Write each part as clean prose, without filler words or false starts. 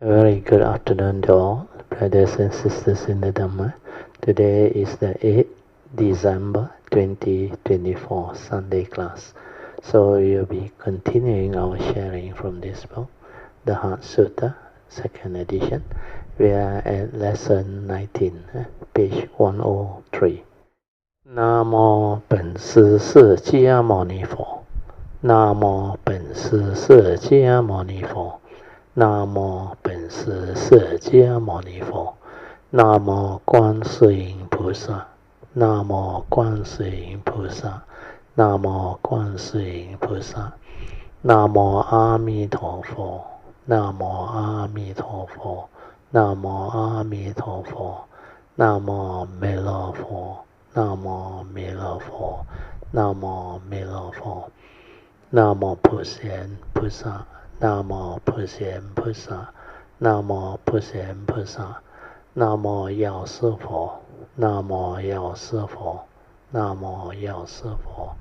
A very good afternoon to all, brothers and sisters in the Dhamma. Today is the 8th December 2024 Sunday class. So we'll be continuing our sharing from this book, the Heart Sutra, second edition. We are at lesson 19, page 103. Namo 本师释迦牟尼佛。Namo 本师释迦牟尼佛。南无本师释迦牟尼佛，南无观世音菩萨，南无观世音菩萨，南无观世音菩萨，南无阿弥陀佛，南无阿弥陀佛，南无阿弥陀佛，南无弥勒佛，南无弥勒佛，南无弥勒佛，南无普贤菩萨。南无普贤菩萨，南无普贤菩萨，南无药师佛，南无药师佛，南无药师佛，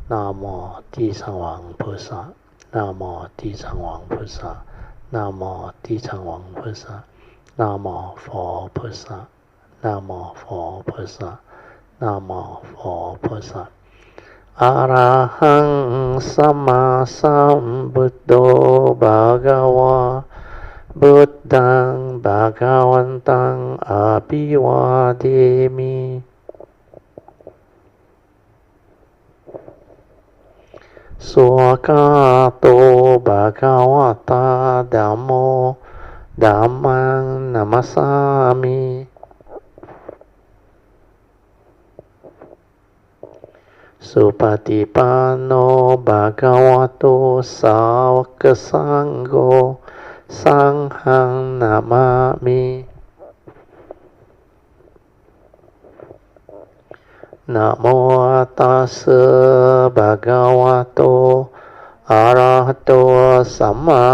南无地藏王菩萨，南无地藏王菩萨，南无地藏王菩萨，南无佛菩萨，南无佛菩萨，南无佛菩萨。อะระหังสัมมาสัมพุทโธภะคะวะพุทธังภะคะวันตังอะภิวาเทมิสุขโตภะคะวะตาธัมโมธัมมังนัมมัสสามิสุปฏิปันโนภะคะวะโตสาวกสังโฆสังฆังนามามินะโมตัสสะภะคะวะโตอะระหะโตสัมมา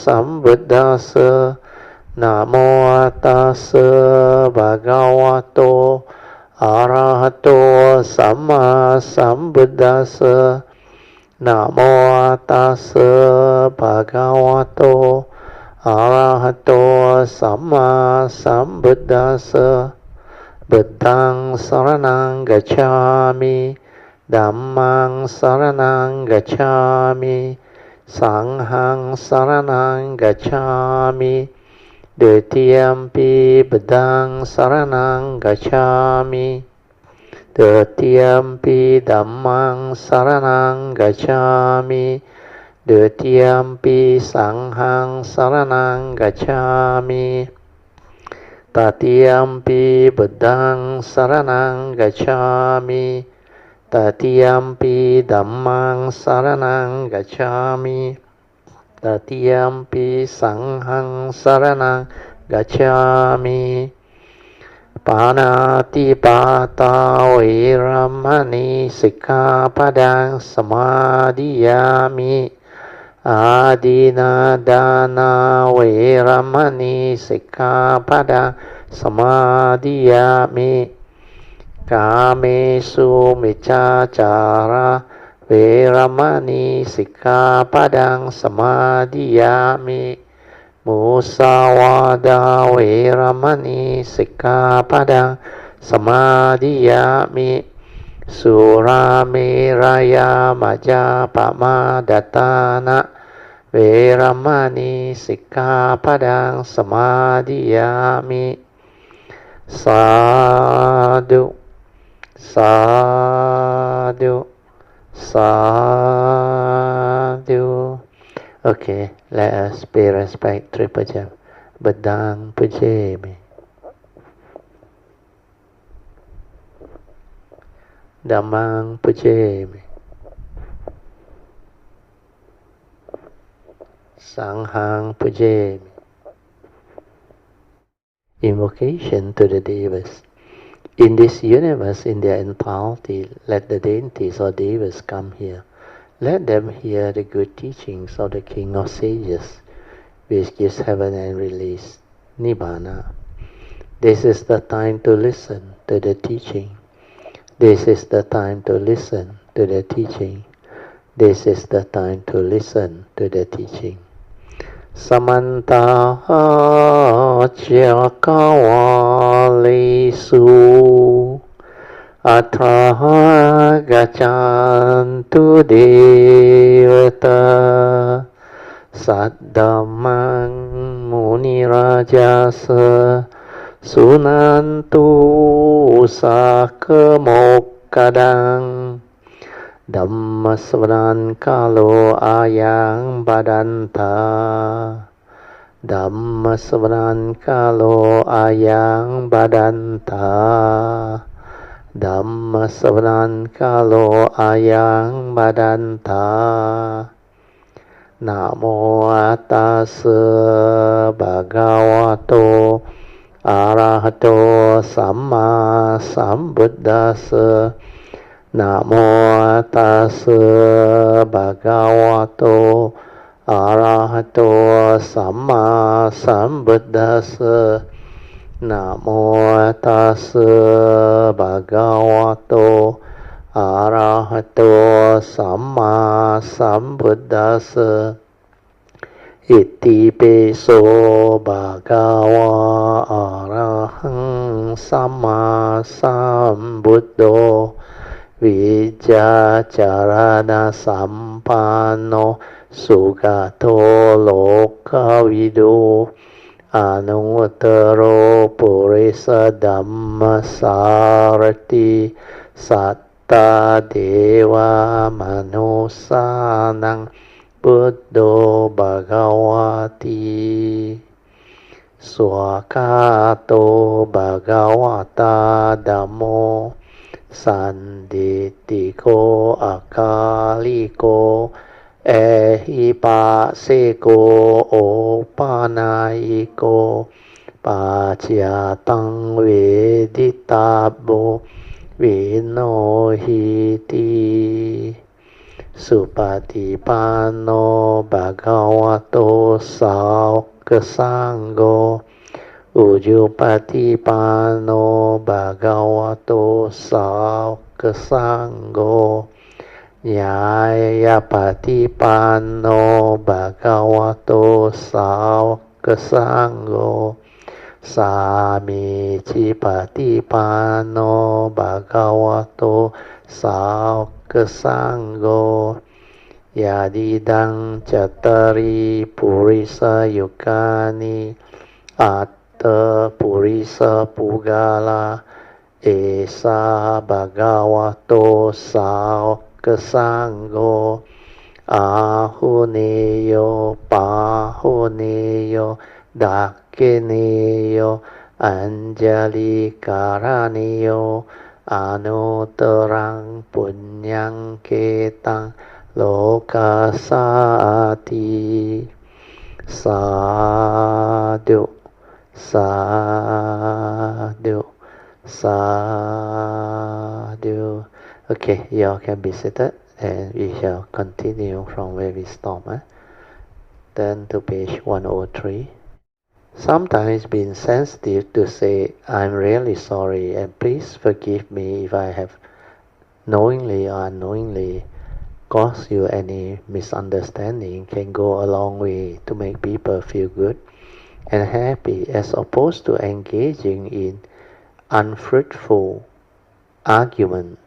สัมพุทธัสสะนะโมตัสสะภะคะวะโตอะระหะโตสัมมาสัมพุทธัสสะนะโมตัสสะภะคะวะโตอะระหะโตสัมมาสัมพุทธัสสะบุตตังสรณังกัจฉามิธัมมังสรณังกัจฉามิสังฆังสรณังกัจฉามิDutiyampi bedang saranang gacchami Dutiyampi dhammang saranang gacchami Dutiyampi sanghang saranang gacchami Tatiyampi bedang saranang gacchami Tatiyampi dhammang saranang gacchami Tatiyampi sanghang saranang gacchami Panati pata viramani sikkhapadang samadhiyami Adina dana viramani sikkhapadang samadhiyami Kamesu miccācara Veramani sikkhapadang samadhiyami Musawada veramani sikkhapadang samadhiyami Suramiraya majapamadatana Veramani sikkhapadang samadhiyami Sadhu Sadhu Sadhu. Okay, let us pay respect triple jam. Bedang pujemi. Dhammang pujemi. Sanghang pujemi. Invocation to the Devas. In this universe, in their entirety, let the deities or devas come here. Let them hear the good teachings of the King of Sages, which gives heaven and release, Nibbana. This is the time to listen to the teaching. This is the time to listen to the teaching. This is the time to listen to the teaching. Samanta Pacchakawalesu Atraha Gacantu Devata Saddhamang Munirajasa Sunantu Sakemokadang Dhamma Swanan Kalo Ayang Badanta Dhamma Swanan Kalo Ayang Badanta Dhamma Swanan Kalo Ayang Badanta Namo Tassa Bhagavato Arahato Samma Sambuddhassa Namo Tassa Bhagavato Arahato Samma Sambuddhassa Namo Tassa Bhagavato Arahato Samma Sambuddhassa Iti Piso Bhagava Arahang Samma Sambuddho Vijacharana Sampanno Sugato Lokavido Anuttaro Purisa Dhammasarati Satta Deva Manusanang Buddho Bhagavati Swakato Bhagavata Dhammo Sanditiko Akaliko Ehipasiko Opanaiko Pacyatang Veditabo Vinohiti Supatipano Bhagavato Saukasanggo Ujupatipano Bhagavato Saukasanggo Nyayapatipano Bhagavato Saukasanggo Samicipatipano Bhagavato Saukasanggo Yadidang Cattari Purisa Yukani Atta Purisa Pugala Esa Bhagavato Saukasanggo Ahuneyo Pahuneyo Dakineyo Anjali Karaneyo Anutarang Punyang Ketang Lokasati Sadhu Sadhu Sadhu. Okay, you all can be seated and we shall continue from where we stop. Turn to page 103. Sometimes being sensitive to say, I'm really sorry and please forgive me if I have knowingly or unknowingly caused you any misunderstanding can go a long way to make people feel good and happy as opposed to engaging in unfruitful argument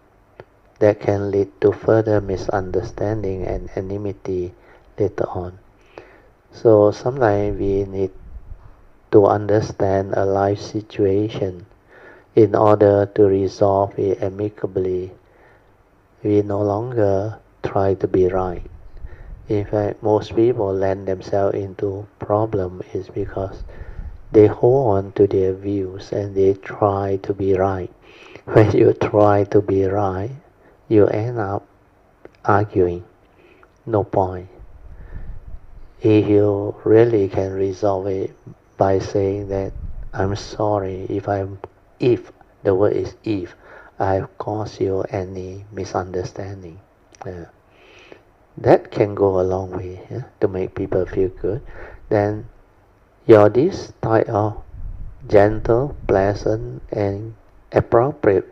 that can lead to further misunderstanding and enmity later on. So sometimes we need to understand a life situation in order to resolve it amicably. We no longer try to be right. In fact, most people land themselves into problem is because they hold on to their views and they try to be right. When you try to be right, you end up arguing. No point. If you really can resolve it by saying that I'm sorry if the word is if I've caused you any misunderstanding. That can go a long way to make people feel good. Then this type of gentle, pleasant and appropriate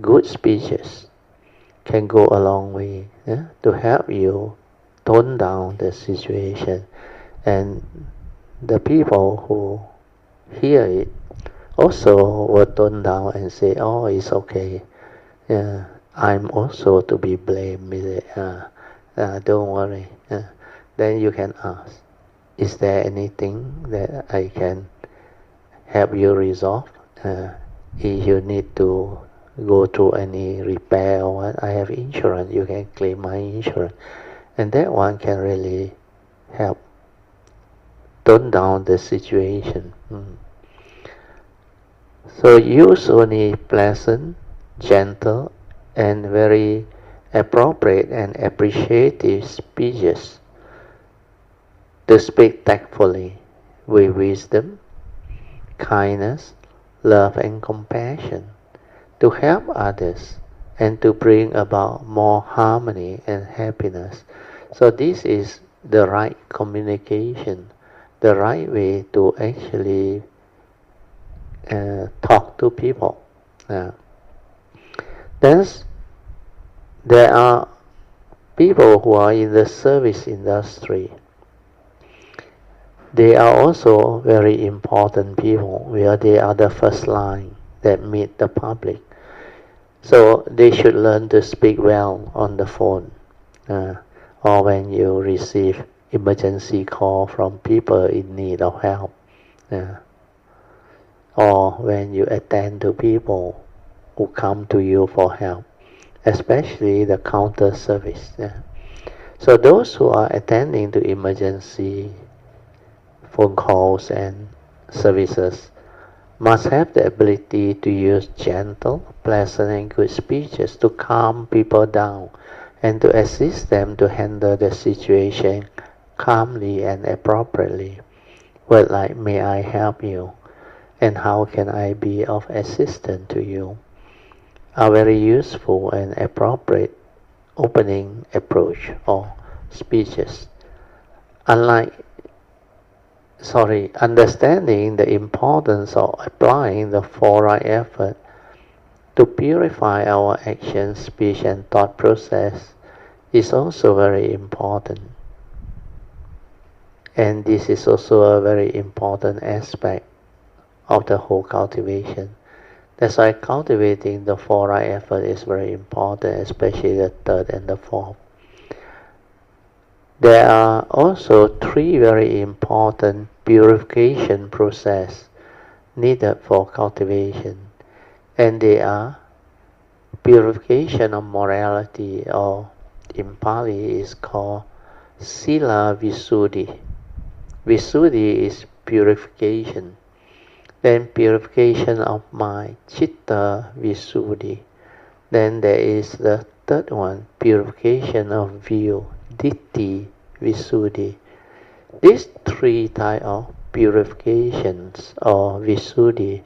good speeches can go a long way to help you tone down the situation, and the people who hear it also will tone down and say, oh, it's okay. I'm also to be blamed with it. Don't worry. Then you can ask, is there anything that I can help you resolve? If you need to go through any repair or what, I have insurance. You can claim my insurance. And that one can really help tone down the situation. So use only pleasant, gentle, and very appropriate and appreciative speeches to speak tactfully with wisdom, kindness, love, and compassion to help others and to bring about more harmony and happiness. So this is the right communication, the right way to actually talk to people. Then there are people who are in the service industry. They are also very important people, where they are the first line that meet the public. So they should learn to speak well on the phone, or when you receive emergency call from people in need of help, or when you attend to people who come to you for help, especially the counter service. So those who are attending to emergency phone calls and services must have the ability to use gentle, pleasant, and good speeches to calm people down and to assist them to handle the situation calmly and appropriately. Words like, may I help you? And how can I be of assistance to you? Are very useful and appropriate opening approach or speeches. Understanding the importance of applying the four right effort to purify our action, speech, and thought process is also very important. And this is also a very important aspect of the whole cultivation. That's why cultivating the four right effort is very important, especially the third and the fourth. There are also three very important purification process needed for cultivation, and they are purification of morality, or in Pali is called Sila Visuddhi. Visuddhi is purification. Then purification of mind, Chitta Visuddhi. Then there is the third one, purification of view, Ditti Visuddhi. These three types of purifications or Visuddhi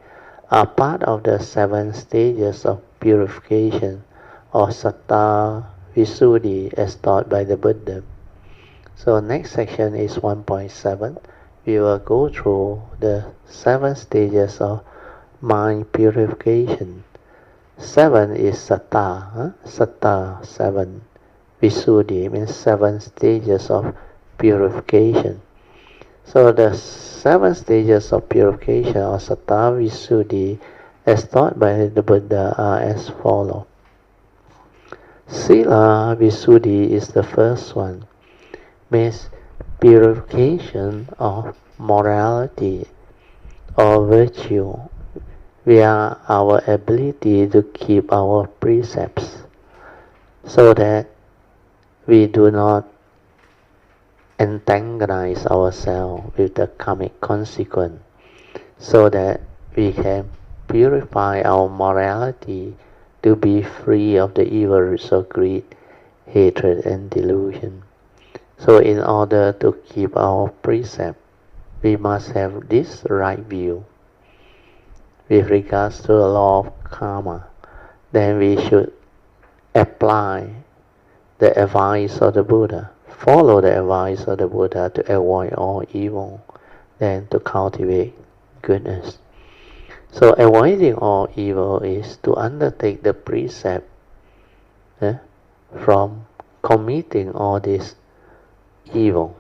are part of the 7 stages of purification or Satta Visuddhi as taught by the Buddha. So next section is 1.7. We will go through the 7 stages of mind purification. 7 is Satta, Satta 7. Visuddhi means 7 stages of purification. So the 7 stages of purification or Satta Visuddhi as taught by the Buddha are as follows. Sila Visuddhi is the first one, means purification of morality or virtue via our ability to keep our precepts, so that we do not antagonize ourselves with the karmic consequence, so that we can purify our morality to be free of the evil roots of greed, hatred, and delusion. So in order to keep our precept, we must have this right view. With regards to the law of karma, then we should apply the advice of the Buddha, follow the advice of the Buddha to avoid all evil, then to cultivate goodness. So avoiding all evil is to undertake the precept from committing all this evil.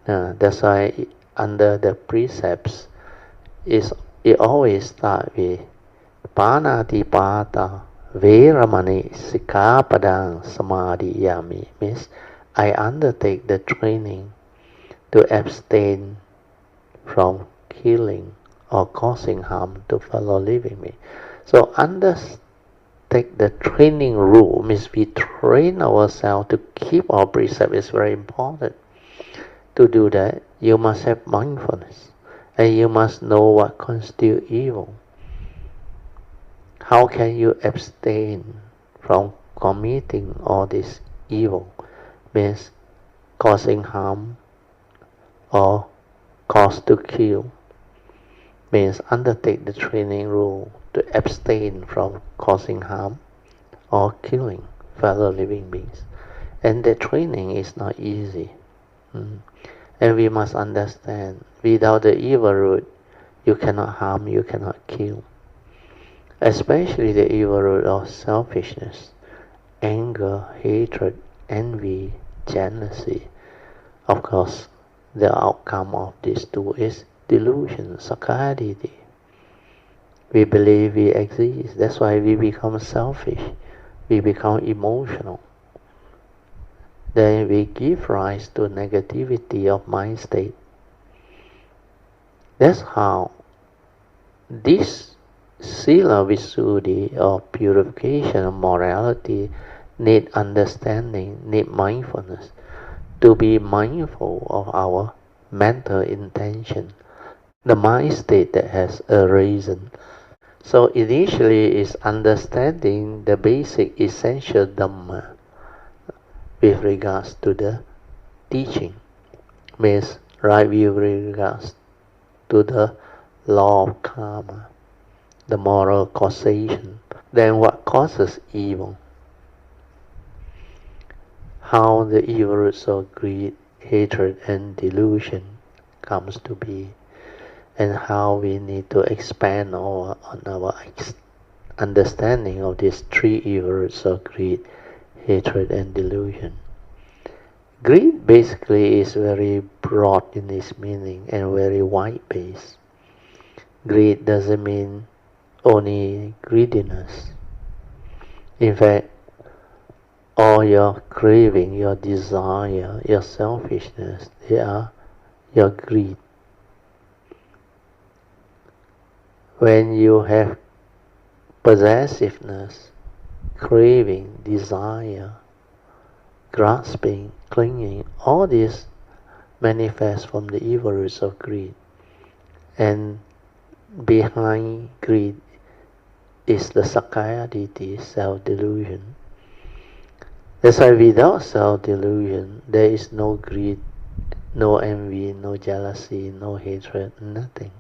That's why under the precepts, is it always start with Panatipata Veramani Sikkhapadang Samadhiyami, means I undertake the training to abstain from killing or causing harm to fellow living beings. So undertake the training rule means we train ourselves to keep our precept is very important. To do that, you must have mindfulness and you must know what constitutes evil. How can you abstain from committing all this evil? Means causing harm or cause to kill. Means undertake the training rule to abstain from causing harm or killing fellow living beings. And the training is not easy. And we must understand, without the evil root, you cannot harm, you cannot kill. Especially the evil root of selfishness, anger, hatred, envy, jealousy. Of course, the outcome of these two is delusion, sakkayaditthi. We believe we exist. That's why we become selfish. We become emotional. Then we give rise to negativity of mind state. That's how this Sila Visuddhi or purification of morality need understanding, need mindfulness. To be mindful of our mental intention, the mind state that has arisen. So initially is understanding the basic essential Dhamma with regards to the teaching, means right view with regards to the law of karma, the moral causation. Then what causes evil? How the evil roots of greed, hatred and delusion comes to be, and how we need to expand on our understanding of these three evil roots of greed, hatred and delusion. Greed basically is very broad in its meaning and very wide-based. Greed doesn't mean only greediness. In fact, all your craving, your desire, your selfishness, they are your greed. When you have possessiveness, craving, desire, grasping, clinging, all this manifest from the evil roots of greed. And behind greed is the sakkayaditthi, self-delusion. That's why without self-delusion, there is no greed, no envy, no jealousy, no hatred, nothing.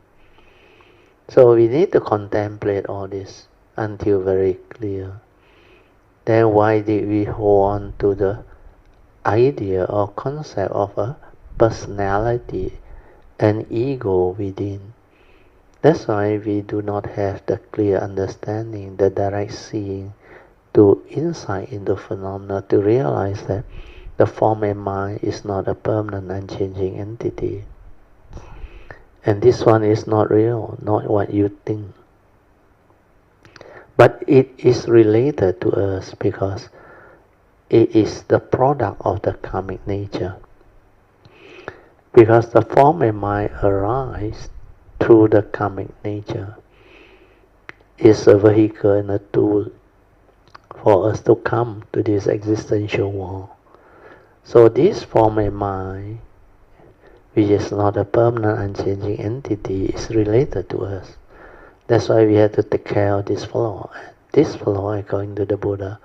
So we need to contemplate all this until very clear. Then why did we hold on to the idea or concept of a personality, an ego within? That's why we do not have the clear understanding, the direct seeing, to insight into phenomena, to realize that the form and mind is not a permanent unchanging entity. And this one is not real, not what you think. But it is related to us because it is the product of the karmic nature. Because the form and mind arise through the karmic nature. It's a vehicle and a tool for us to come to this existential world. So this form and mind, which is not a permanent unchanging entity, is related to us. That's why we have to take care of this floor. This floor, according to the Buddha,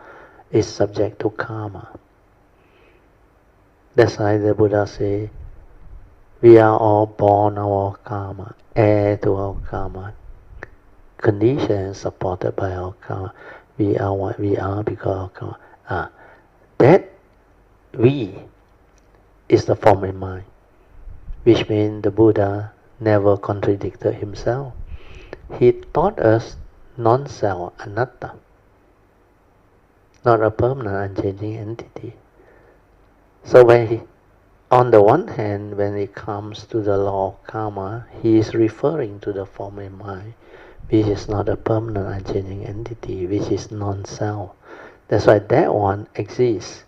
is subject to karma. That's why the Buddha say, we are all born our karma, heir to our karma, conditioned and supported by our karma. We are what we are because of karma. That we is the form and mind, which means the Buddha never contradicted himself. He taught us non-self, anatta, not a permanent unchanging entity. So when On the one hand, when it comes to the law of karma, he is referring to the form and mind, which is not a permanent unchanging entity, which is non-self. That's why that one exists,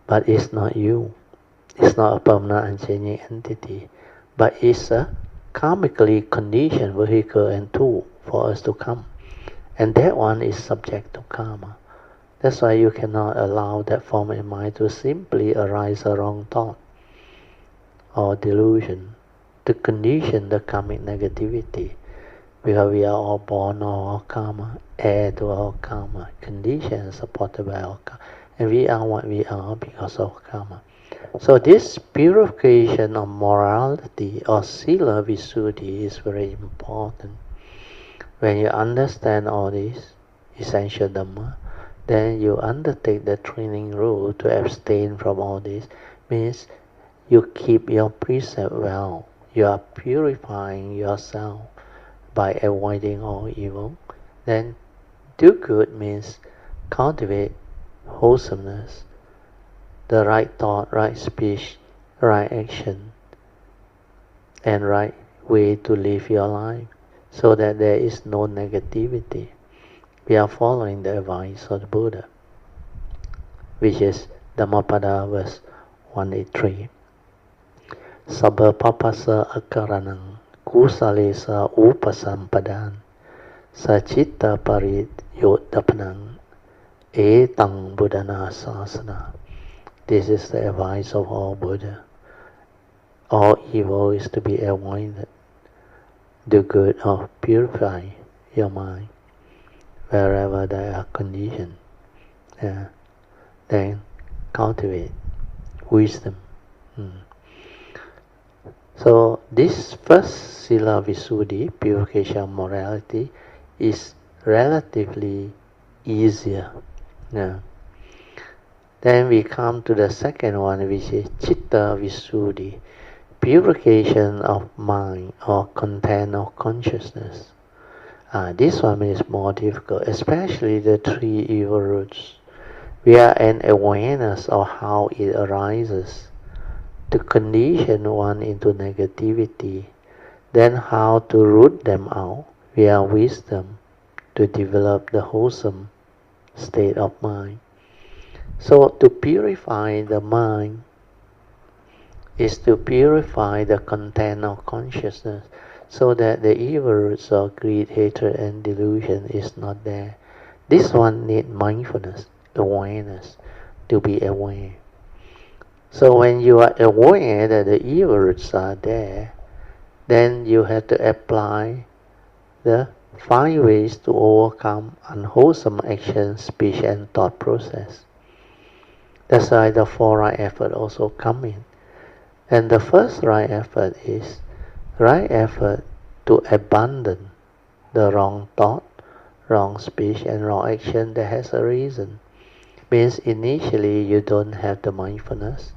but it's not you. It's not a permanent unchanging entity, but it's a karmically conditioned vehicle and tool for us to come. And that one is subject to karma. That's why you cannot allow that form and mind to simply arise a wrong thought or delusion to condition the karmic negativity, because we are all born of our karma, heir to our karma, conditioned and supported by our karma, and we are what we are because of karma. So this purification of morality or sila visuddhi is very important. When you understand all this essential Dhamma, then you undertake the training rule to abstain from all this. Means you keep your precept well. You are purifying yourself by avoiding all evil. Then do good means cultivate wholesomeness, the right thought, right speech, right action, and right way to live your life, so that there is no negativity. We are following the advice of the Buddha, which is Dhammapada verse 183. Sabha papasa akaranang kusalesa upasampadan sachitta parit yodapanang etang buddhana sasana. This is the advice of all Buddha. All evil is to be avoided. Do good or purify your mind wherever there are conditions. Then cultivate wisdom. So this first sila visuddhi, purification of morality, is relatively easier. Then we come to the second one, which is citta visuddhi, purification of mind or content of consciousness. This one is more difficult, especially the three evil roots. We are an awareness of how it arises, to condition one into negativity, then how to root them out via wisdom to develop the wholesome state of mind. So to purify the mind is to purify the content of consciousness, so that the evil roots of greed, hatred, and delusion is not there. This one needs mindfulness, awareness, to be aware. So when you are aware that the evil roots are there, then you have to apply the 5 ways to overcome unwholesome action, speech, and thought process. That's why the 4 right effort also come in. And the first right effort is right effort to abandon the wrong thought, wrong speech, and wrong action that has a reason. Means initially you don't have the mindfulness,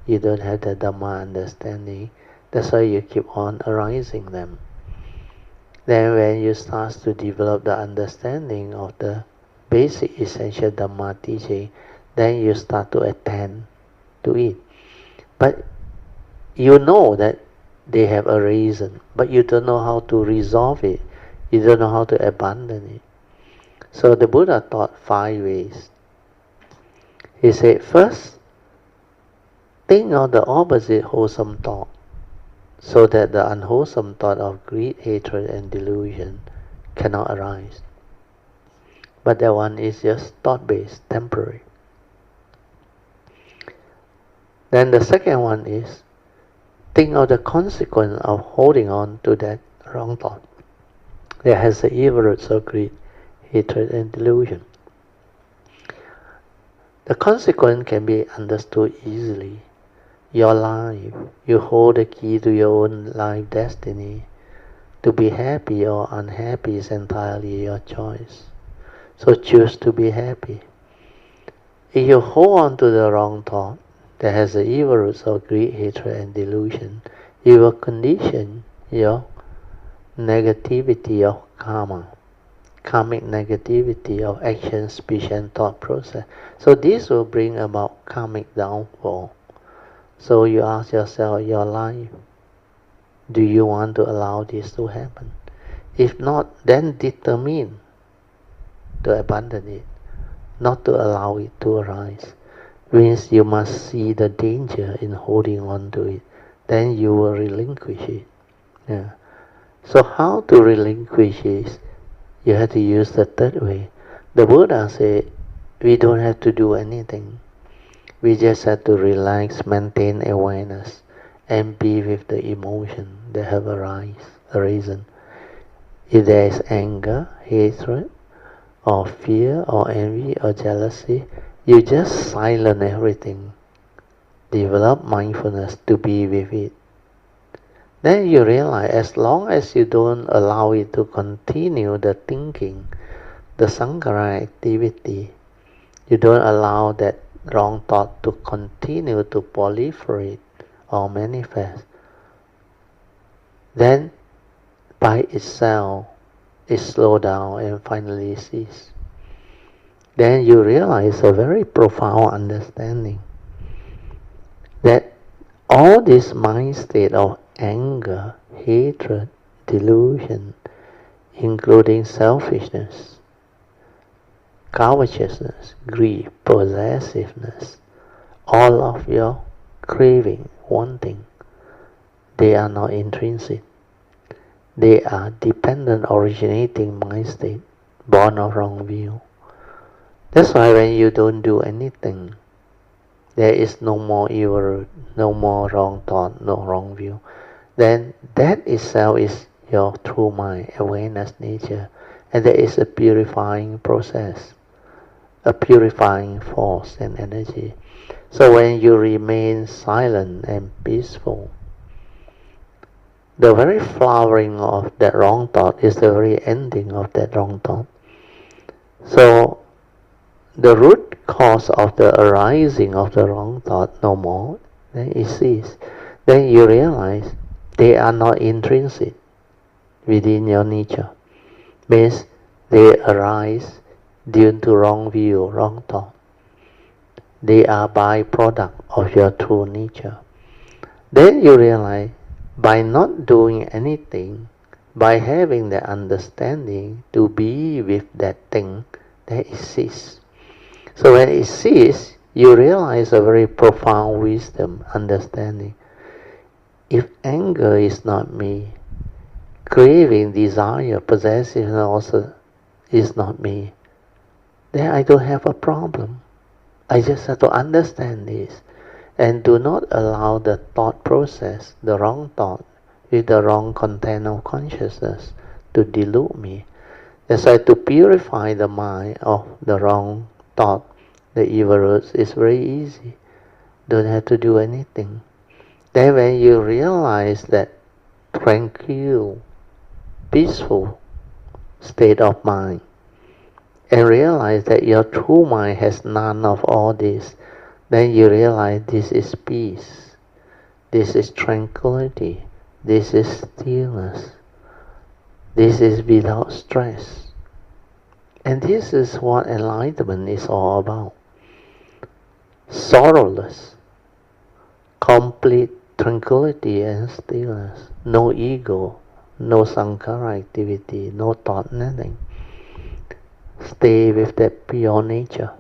you don't have the Dhamma understanding. That's why you keep on arising them. Then when you start to develop the understanding of the basic essential Dhamma teaching, then you start to attend to it. But you know that they have a reason, but you don't know how to resolve it. You don't know how to abandon it. So the Buddha taught 5 ways. He said, first, think of the opposite wholesome thought, so that the unwholesome thought of greed, hatred, and delusion cannot arise. But that one is just thought-based, temporary. Then the second one is, think of the consequence of holding on to that wrong thought that has the evil roots of greed, hatred, and delusion. The consequence can be understood easily. Your life, you hold the key to your own life destiny. To be happy or unhappy is entirely your choice. So choose to be happy. If you hold on to the wrong thought that has the evil roots of greed, hatred, and delusion, you will condition your negativity of karma, karmic negativity of action, speech, and thought process. So this will bring about karmic downfall. So you ask yourself, your life, do you want to allow this to happen? If not, then determine to abandon it, not to allow it to arise. Means you must see the danger in holding on to it. Then you will relinquish it. Yeah. So how to relinquish it? You have to use the third way. The Buddha said, we don't have to do anything. We just have to relax, maintain awareness, and be with the emotion that have arisen. If there is anger, hatred, or fear, or envy, or jealousy, you just silence everything. Develop mindfulness to be with it. Then you realize as long as you don't allow it to continue the thinking, the sankhara activity, you don't allow that wrong thought to continue to proliferate or manifest, then by itself it slows down and finally ceases. Then you realize a very profound understanding that all this mind state of anger, hatred, delusion, including selfishness, covetousness, greed, possessiveness, all of your craving, wanting, they are not intrinsic. They are dependent originating mind state, born of wrong view. That's why when you don't do anything, there is no more evil, no more wrong thought, no wrong view. Then that itself is your true mind, awareness nature. And there is a purifying process, a purifying force and energy. So when you remain silent and peaceful, the very flowering of that wrong thought is the very ending of that wrong thought. So the root cause of the arising of the wrong thought no more, then it ceases. Then you realize they are not intrinsic within your nature. Means they arise due to wrong view, wrong thought. They are byproduct of your true nature. Then you realize by not doing anything, by having the understanding to be with that thing, that it ceases. So when it ceases, you realize a very profound wisdom, understanding. If anger is not me, craving, desire, possessiveness also is not me, then I don't have a problem. I just have to understand this and do not allow the thought process, the wrong thought, with the wrong content of consciousness to delude me. That's why to purify the mind of the wrong thought, the evil roots, is very easy. Don't have to do anything. Then when you realize that tranquil, peaceful state of mind, and realize that your true mind has none of all this, then you realize this is peace, this is tranquility, this is stillness, this is without stress. And this is what enlightenment is all about. Sorrowless, complete tranquility and stillness, no ego, no sankhara activity, no thought, nothing. Stay with that pure nature.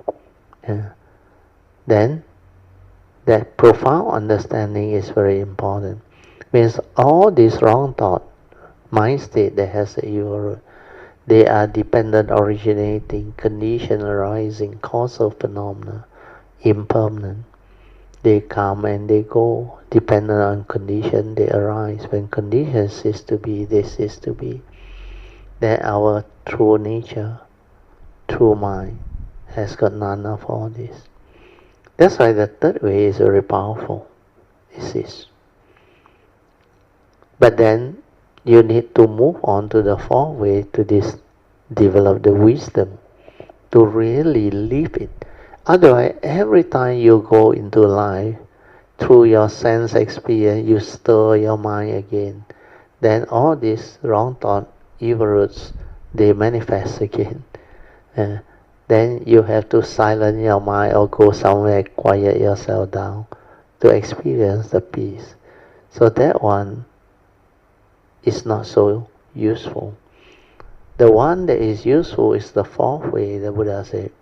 Then that profound understanding is very important. Means all this wrong thought, mind state that has the evil root, they are dependent originating, condition arising, causal phenomena, impermanent. They come and they go, dependent on condition, they arise. When conditions cease to be, they cease to be. Then our true nature, true mind, has got none of all this. That's why the third way is very powerful. It is. But then you need to move on to the fourth way to develop the wisdom to really live it. Otherwise, every time you go into life, through your sense experience, you stir your mind again. Then all these wrong thought, evil roots, they manifest again. Then you have to silence your mind or go somewhere, quiet yourself down to experience the peace. So that one is not so useful. The one that is useful is the fourth way, the Buddha said.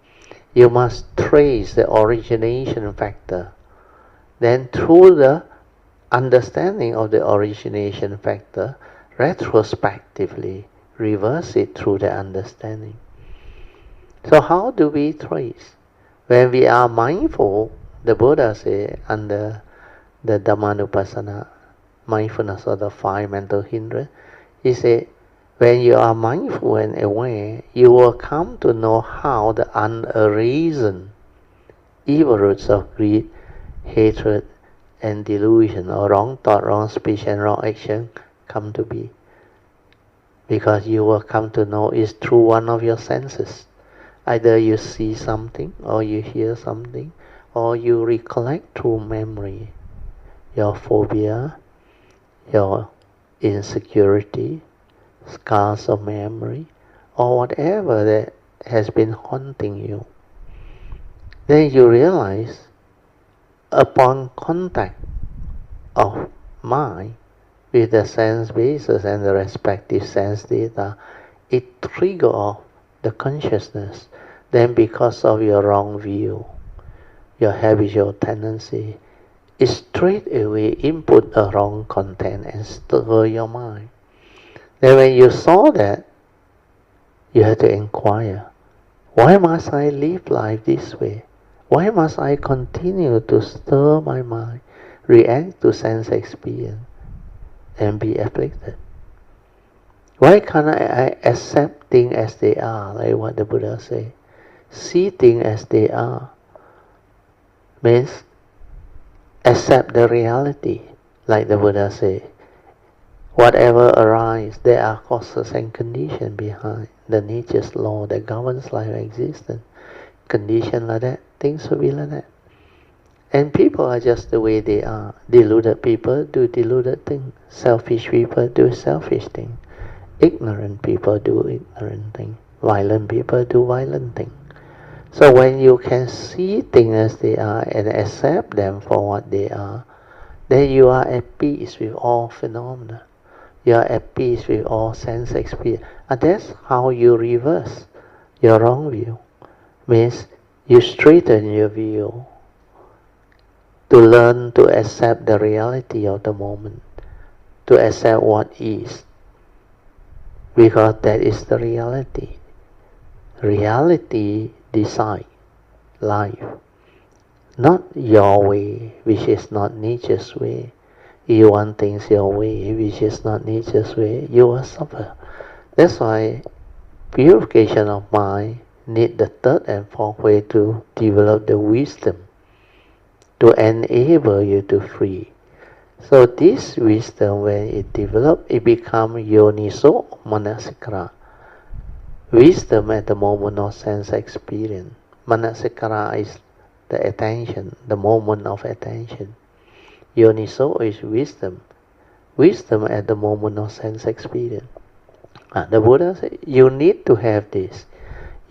You must trace the origination factor. Then through the understanding of the origination factor, retrospectively reverse it through the understanding. So how do we trace? When we are mindful, the Buddha said under the Dhammanupassana, mindfulness of the five mental hindrances, he said, when you are mindful and aware, you will come to know how the unarisen evil roots of greed, hatred, and delusion, or wrong thought, wrong speech, and wrong action come to be. Because you will come to know it's through one of your senses. Either you see something, or you hear something, or you recollect through memory. Your phobia, your insecurity, scars of memory, or whatever that has been haunting you. Then you realize, upon contact of mind with the sense bases and the respective sense data, it triggers off the consciousness. Then because of your wrong view, your habitual tendency, it straight away input a wrong content and stir your mind. Then when you saw that, you have to inquire, why must I live life this way? Why must I continue to stir my mind, react to sense experience, and be afflicted? Why can't I accept things as they are, like what the Buddha said? See things as they are means accept the reality, like the Buddha said. Whatever arises, there are causes and conditions behind the nature's law that governs life existence. Condition like that, things will be like that. And people are just the way they are. Deluded people do deluded things. Selfish people do selfish things. Ignorant people do ignorant things. Violent people do violent things. So when you can see things as they are and accept them for what they are, then you are at peace with all phenomena. You are at peace with all sense experience. And that's how you reverse your wrong view. Means you straighten your view to learn to accept the reality of the moment, to accept what is, because that is the reality. Reality decides life, not your way, which is not nature's way. You want things your way, which is not nature's way, you will suffer. That's why purification of mind need the third and fourth way to develop the wisdom to enable you to free. So this wisdom, when it develops, it becomes yoniso manasikara. Wisdom at the moment of sense experience. Manasikara is the attention, the moment of attention. Yoniso is wisdom. Wisdom at the moment of sense experience. The Buddha said, you need to have this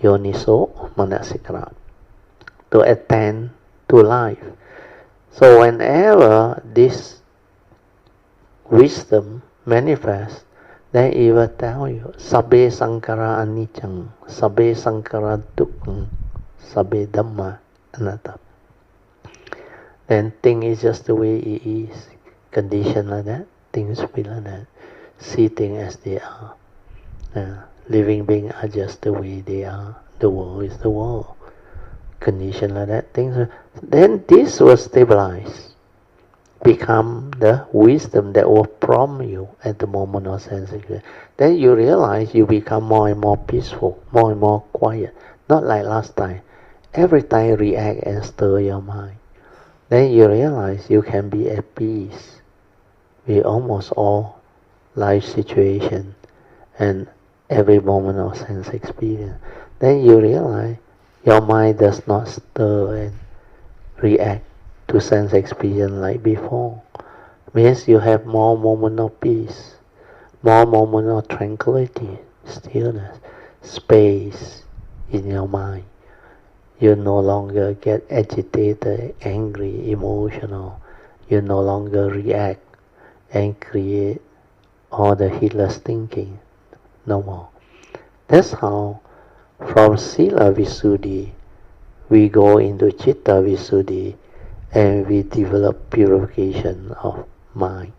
yoniso manasikara to attend to life. So whenever this wisdom manifests, then it will tell you, sabbe sankara anicca, sabbe sankara dukkha, sabbe dhamma anatta. Then thing is just the way it is. Condition like that, things will be like that. See things as they are. Living beings are just the way they are. The world is the world. Condition like that, things. Then this will stabilize, become the wisdom that will prompt you at the moment of sense experience. Then you realize you become more and more peaceful, more and more quiet. Not like last time. Every time react and stir your mind. Then you realize you can be at peace with almost all life situations and every moment of sense experience. Then you realize your mind does not stir and react to sense experience like before. Means you have more moment of peace, more moment of tranquility, stillness, space in your mind. You no longer get agitated, angry, emotional, You no longer react and create all the heedless thinking. No more. That's how from Sila Visuddhi we go into Chitta Visuddhi and we develop purification of mind.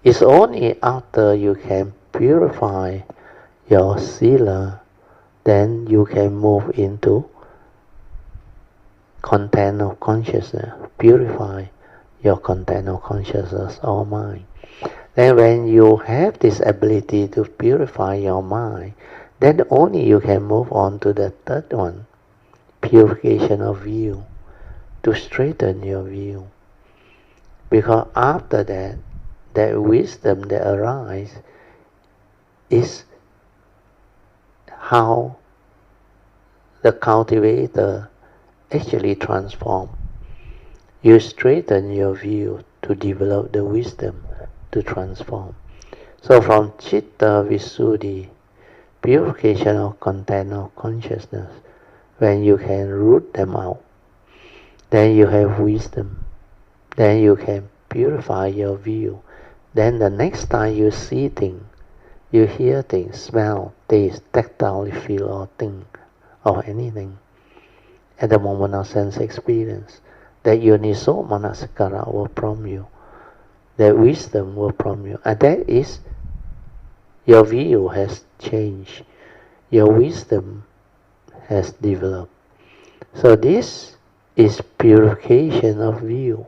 It's only after you can purify your Sila, then you can move into content of consciousness, purify your content of consciousness or mind. Then when you have this ability to purify your mind, then only you can move on to the third one, purification of view, to straighten your view. Because after that, that wisdom that arises is how the cultivator actually transform. You straighten your view to develop the wisdom to transform. So from Chitta Visuddhi, purification of content of consciousness, when you can root them out, then you have wisdom. Then you can purify your view. Then the next time you see things, you hear things, smell, taste, tactile, feel or think or anything, at the moment of sense experience, that Yoniso Manasikara will prompt you, that wisdom will prompt you, and that is your view has changed, your wisdom has developed. So this is purification of view,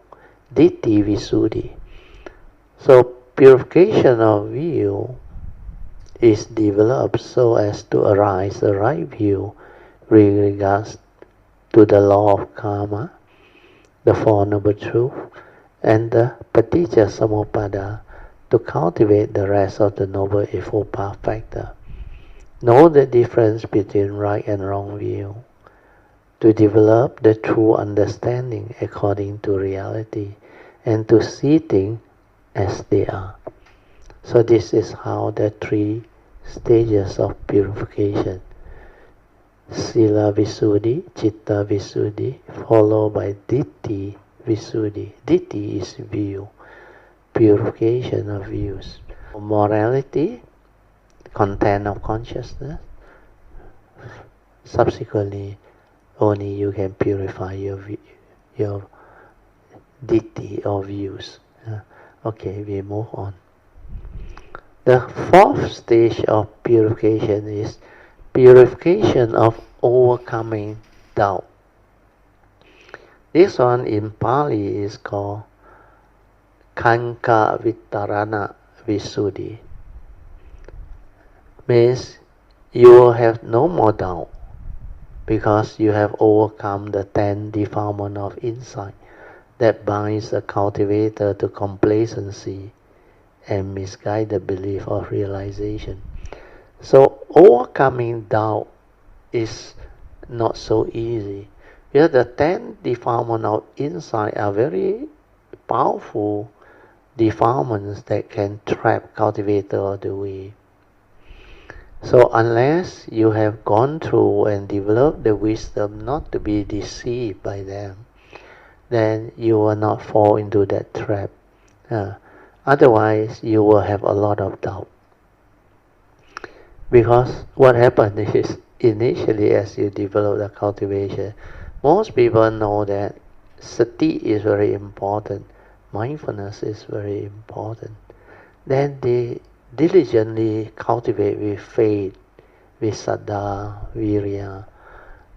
Ditti Visuddhi. So purification of view is developed so as to arise the right view with regards to the law of karma, the Four Noble Truths, and the Paticca Samuppada to cultivate the rest of the Noble Eightfold Path factor. Know the difference between right and wrong view, to develop the true understanding according to reality, and to see things as they are. So this is how the three stages of purification. Sila Visuddhi, Chitta Visuddhi, followed by Ditti Visuddhi. Ditti is view, purification of views. Morality, content of consciousness. Subsequently, only you can purify your Ditti or views. Okay, we move on. The fourth stage of purification is purification of overcoming doubt. This one in Pali is called Kanka Vitarana Visuddhi. Means you will have no more doubt because you have overcome the 10 defilements of insight that binds the cultivator to complacency and misguided belief of realization. So overcoming doubt is not so easy. Because the 10 defilements of insight are very powerful defilements that can trap cultivator of the way. So unless you have gone through and developed the wisdom not to be deceived by them, then you will not fall into that trap. Otherwise, you will have a lot of doubt. Because what happens is, initially as you develop the cultivation, most people know that sati is very important, mindfulness is very important. Then they diligently cultivate with faith, with saddha, virya.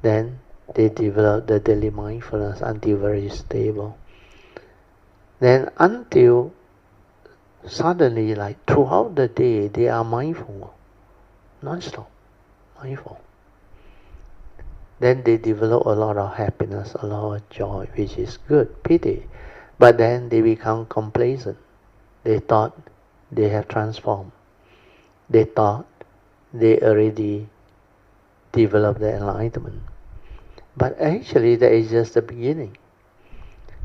Then they develop the daily mindfulness until very stable. Then until suddenly, like throughout the day, they are mindful, non-stop, mindful. Then they develop a lot of happiness, a lot of joy, which is good, pity. But then they become complacent. They thought they have transformed. They thought they already developed the enlightenment. But actually, that is just the beginning.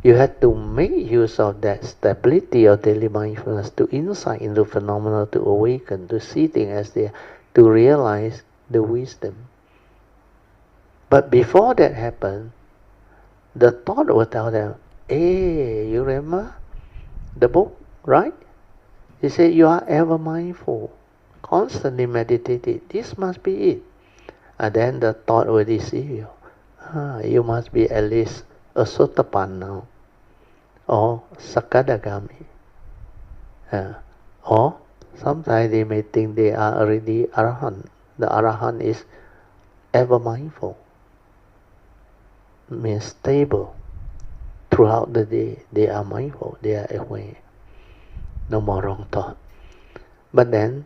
You have to make use of that stability of daily mindfulness to insight into phenomena, to awaken, to see things as they are, to realize the wisdom. But before that happened, the thought will tell them, hey, you remember? the book, right? He said, you are ever mindful, constantly meditating. This must be it. And then the thought will deceive you. You must be at least a Sotapan now, or Sakadagami. Or sometimes they may think they are already Arahant. The Arahant is ever mindful, means stable. Throughout the day, they are mindful, they are aware. No more wrong thought. But then,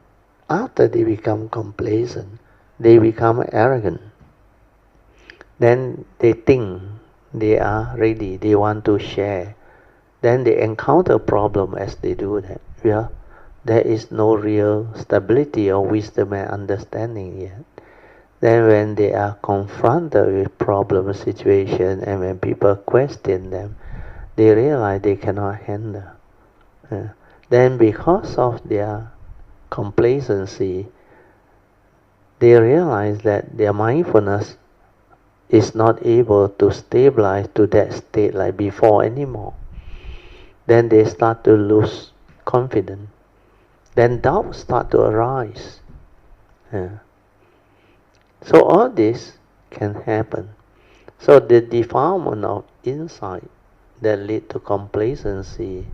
after they become complacent, they become arrogant. Then they think they are ready, they want to share. Then they encounter problem as they do that. Yeah, there is no real stability or wisdom and understanding yet. Then when they are confronted with problem situation and when people question them, they realize they cannot handle. Then because of their complacency, they realize that their mindfulness is not able to stabilize to that state like before anymore. Then they start to lose confidence. Then doubts start to arise. So all this can happen. So the defilement of insight that lead to complacency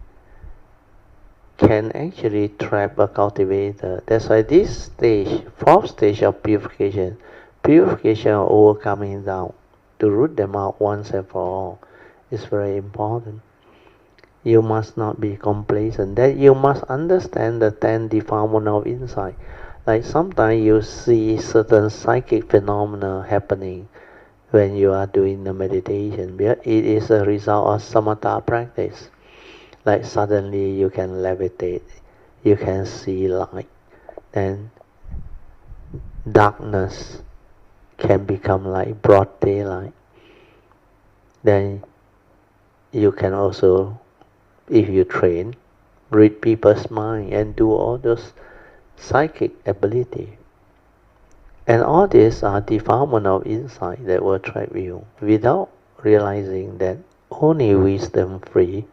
can actually trap a cultivator. That's why this stage, fourth stage of purification or overcoming doubt, to root them out once and for all, is very important. You must not be complacent. That you must understand the 10 defilement of insight. Like sometimes you see certain psychic phenomena happening when you are doing the meditation. It is a result of samatha practice. Like suddenly you can levitate, you can see light, then darkness can become like broad daylight. Then you can also, if you train, read people's mind and do all those psychic ability. And all these are defilement of insight that will trap you without realizing that only wisdom free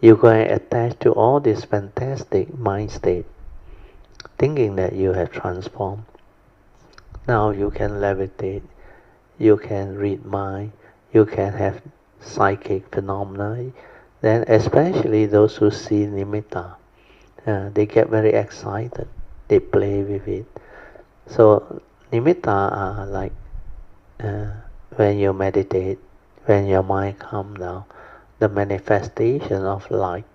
you're going to attach to all this fantastic mind state, thinking that you have transformed. Now you can levitate, you can read mind, you can have psychic phenomena. Then especially those who see nimitta, they get very excited, they play with it. So nimitta are like when you meditate, when your mind calms down, the manifestation of light.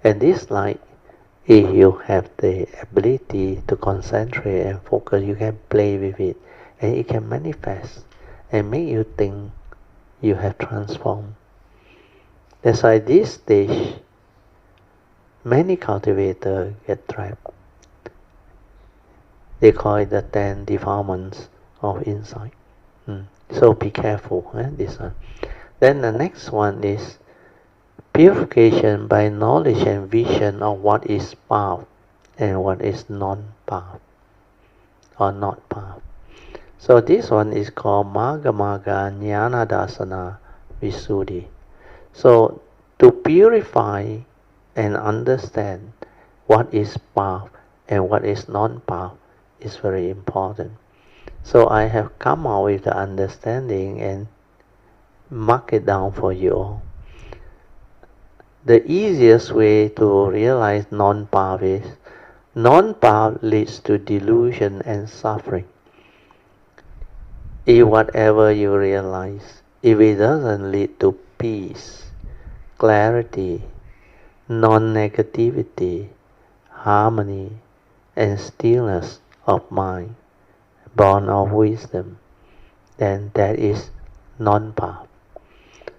And this light, if you have the ability to concentrate and focus, you can play with it and it can manifest and make you think you have transformed. That's why this stage, many cultivators get trapped. They call it the 10 defilements of insight. So be careful, this one. Then the next one is purification by knowledge and vision of what is path and what is non-path or not path. So this one is called Magga Jnana Dasana Visuddhi. So to purify and understand what is path and what is non-path is very important. So I have come out with the understanding and mark it down for you all. The easiest way to realize non-path is non-path leads to delusion and suffering. If whatever you realize, if it doesn't lead to peace, clarity, non-negativity, harmony, and stillness of mind, born of wisdom, then that is non-path.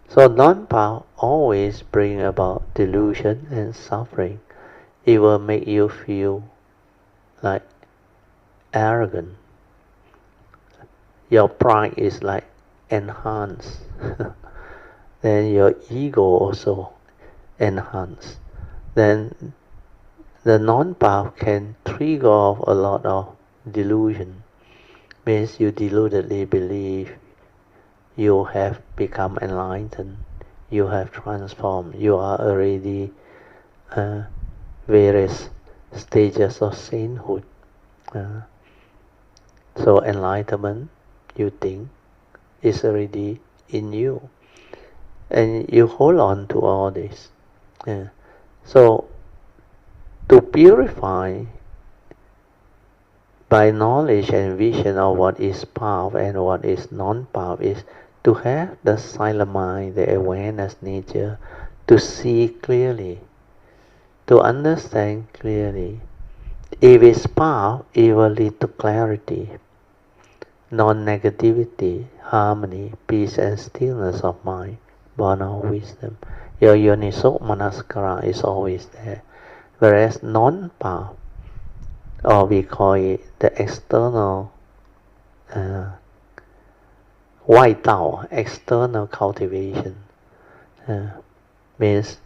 So non-path always bring about delusion and suffering. It will make you feel like arrogant. Your pride is like enhanced. Then your ego also enhanced. Then the non-path can trigger off a lot of delusion. Means you deludedly believe you have become enlightened, you have transformed. You are already various stages of sainthood. So enlightenment, you think, is already in you. And you hold on to all this. So to purify by knowledge and vision of what is power and what is non-power is to have the silent mind, the awareness nature, to see clearly, to understand clearly. If it's power, it will lead to clarity, non-negativity, harmony, peace and stillness of mind, born of wisdom. Your yoniso manaskara is always there. Whereas non-power, or we call it the external white Tao, external cultivation, means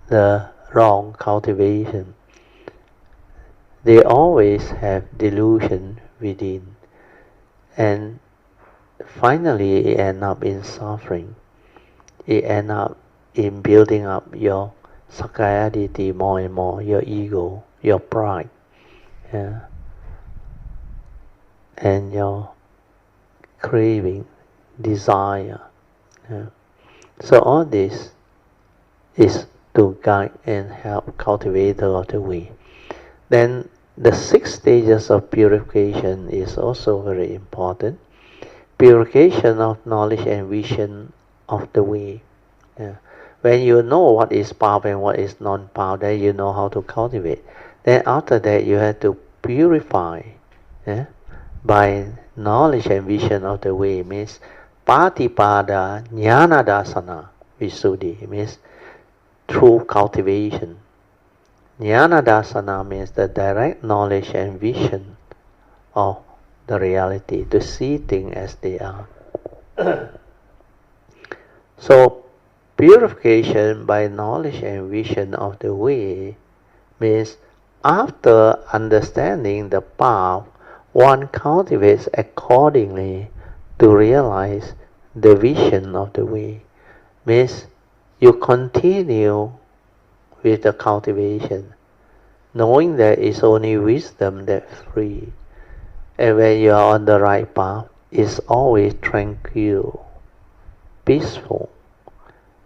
the wrong cultivation. They always have delusion within, and finally it ends up in suffering. It ends up in building up your sakayaditi more and more, your ego, your pride, and your craving, desire. So all this is to guide and help cultivator of the way. Then the 6 stages of purification is also very important. Purification of knowledge and vision of the way. When you know what is power and what is non-power, then you know how to cultivate. Then after that you have to purify by knowledge and vision of the way. Means patipada jnana dasana visuddhi, means true cultivation. Jnana dasana means the direct knowledge and vision of the reality, to see things as they are. So purification by knowledge and vision of the way means after understanding the path, one cultivates accordingly to realize the vision of the way. Means you continue with the cultivation, knowing that it's only wisdom that free. And when you are on the right path, it's always tranquil, peaceful.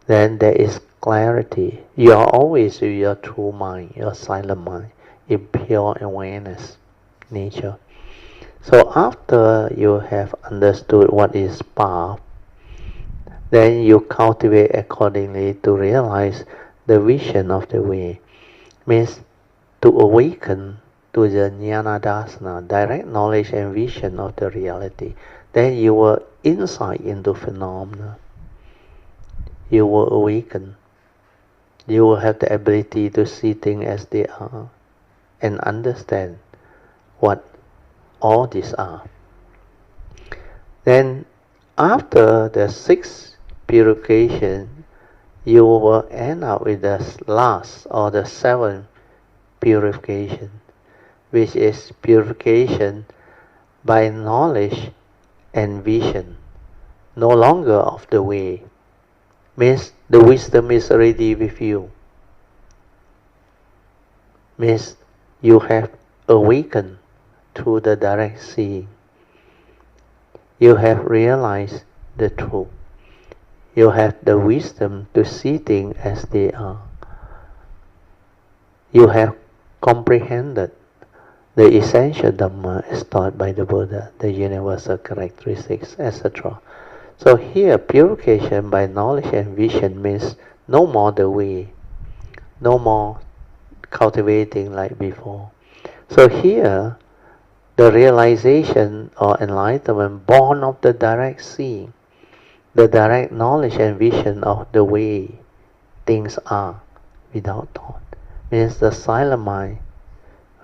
Then there is clarity. You are always with your true mind, your silent mind, in pure awareness nature. So after you have understood what is path, then you cultivate accordingly to realize the vision of the way. Means to awaken to the jnana dasana, direct knowledge and vision of the reality. Then you will insight into phenomena. You will awaken. You will have the ability to see things as they are and understand what all these are. Then after the 6th purification, you will end up with the last or the 7th purification, which is purification by knowledge and vision, no longer of the way. Means the wisdom is already with you. Means you have awakened through the direct seeing. You have realized the truth. You have the wisdom to see things as they are. You have comprehended the essential Dhamma as taught by the Buddha, the universal characteristics, etc. So here, purification by knowledge and vision means no more the way, no more cultivating like before. So here, the realization or enlightenment born of the direct seeing, the direct knowledge and vision of the way things are without thought, means the silent mind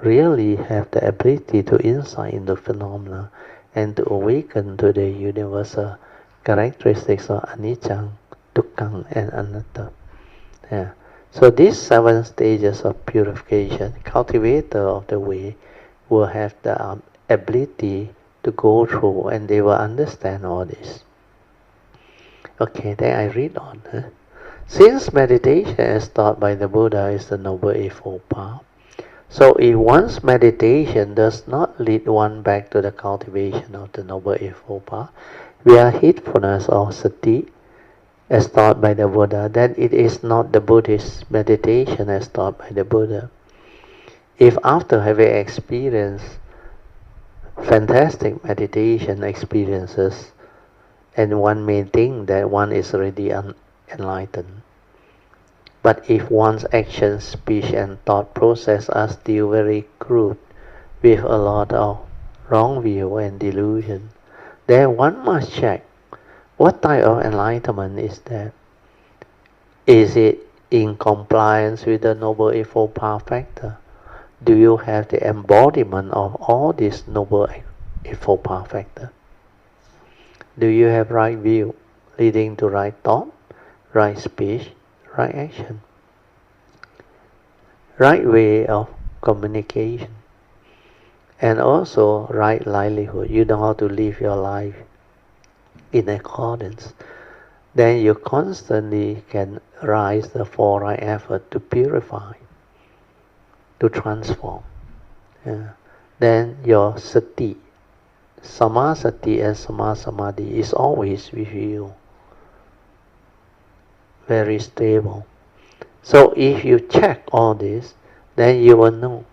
really have the ability to insight into phenomena and to awaken to the universal characteristics of anicca, dukkha and anatta. So these 7 stages of purification, cultivator of the way will have the ability to go through, and they will understand all this. Okay, then I read on. Since meditation as taught by the Buddha is the Noble Eightfold Path, so if one's meditation does not lead one back to the cultivation of the Noble Eightfold Path, via heedfulness or sati, as taught by the Buddha, then it is not the Buddhist meditation as taught by the Buddha. If after having experienced fantastic meditation experiences, and one may think that one is already enlightened, but if one's action, speech and thought process are still very crude, with a lot of wrong view and delusion, then one must check what type of enlightenment is that. Is it in compliance with the Noble Eightfold Path factor? Do you have the embodiment of all these Noble Eightfold Path factor? Do you have right view, leading to right thought, right speech, right action, right way of communication, and also right livelihood? You know how to live your life in accordance. Then you constantly can rise the four right effort to purify, to transform. Then your sati, samasati and samasamadhi is always with you, very stable. So if you check all this, then you will know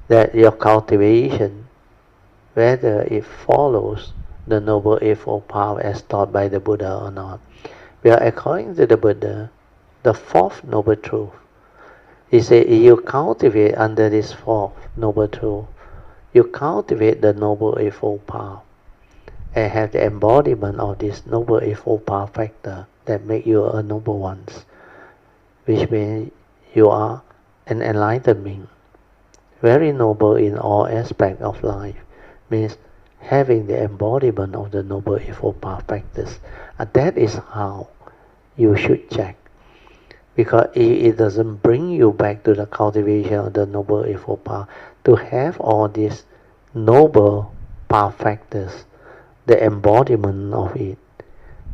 that your cultivation, whether it follows the Noble Eightfold Path as taught by the Buddha or not. Well, according to the Buddha, the fourth Noble Truth, he said, if you cultivate under this fourth Noble Truth, you cultivate the Noble Eightfold Path and have the embodiment of this Noble Eightfold Path factor that make you a noble ones, which means you are an enlightened being, very noble in all aspects of life, means having the embodiment of the Noble Eightfold Path factors. And that is how you should check. Because it doesn't bring you back to the cultivation of the Noble Eightfold Path, to have all these noble path factors, the embodiment of it,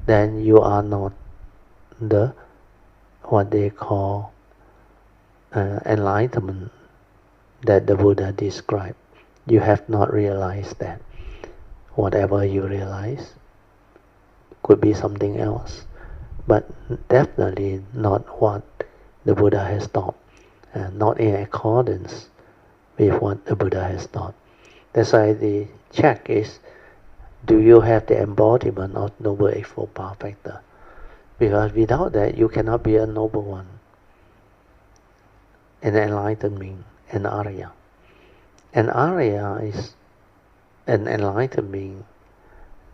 then you are not the, what they call, enlightenment that the Buddha described. You have not realized that. Whatever you realize could be something else, but definitely not what the Buddha has taught, and not in accordance with what the Buddha has taught. That's why the check is, do you have the embodiment of Noble Eightfold Path factor? Because without that, you cannot be a noble one, an enlightened being, an Arya. An Arya is an enlightened being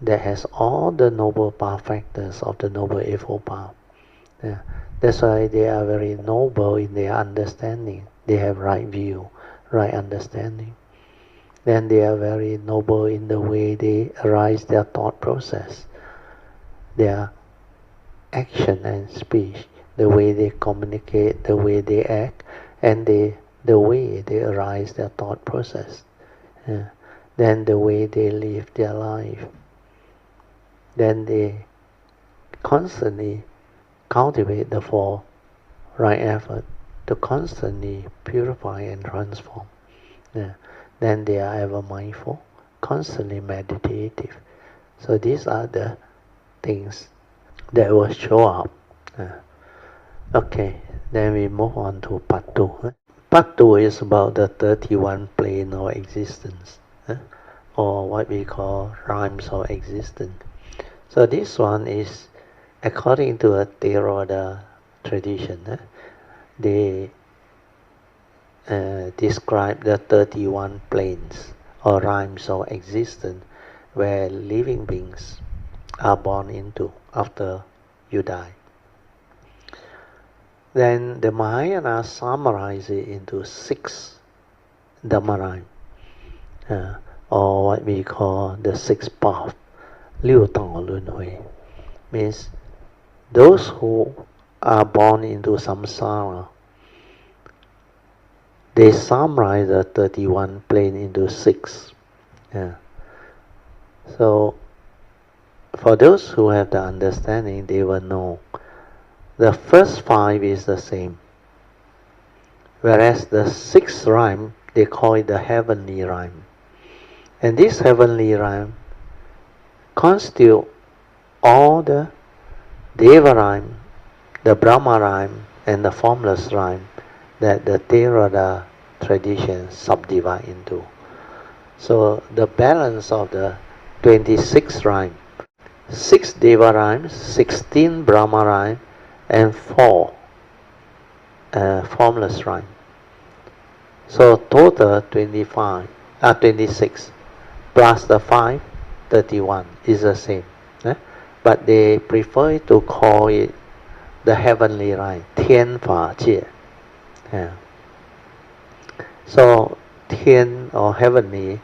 that has all the noble path factors of the Noble Eightfold Path. That's why they are very noble in their understanding. They have right view, right understanding. Then they are very noble in the way they arise their thought process, their action and speech, the way they communicate, the way they act, and the way they arise their thought process. Then the way they live their life. Then they constantly cultivate the four right effort to constantly purify and transform. Then they are ever mindful, constantly meditative. So these are the things that will show up. Okay, then we move on to part 2. Part 2 is about the 31 plane of existence, or what we call rhymes of existence. So this one is according to a Theravada tradition. They describe the 31 planes or rhymes of existence where living beings are born into after you die. Then the Mahayana summarize it into 6 Dhamma rhymes, or what we call the 6 paths, 六道轮回, means those who are born into samsara, they summarize the 31 plane into 6. So for those who have the understanding, they will know the first 5 is the same, whereas the 6th rhyme, they call it the heavenly rhyme. And this heavenly rhyme constitute all the Deva rhyme, the Brahma rhyme, and the formless rhyme that the Theravada tradition subdivide into. So the balance of the 26 rhyme, 6 Deva rhymes, 16 Brahma rhyme, and 4 formless rhyme. So total 26 plus the 5, 31 is the same. But they prefer to call it the heavenly rhyme, 天法界. So 天 or heavenly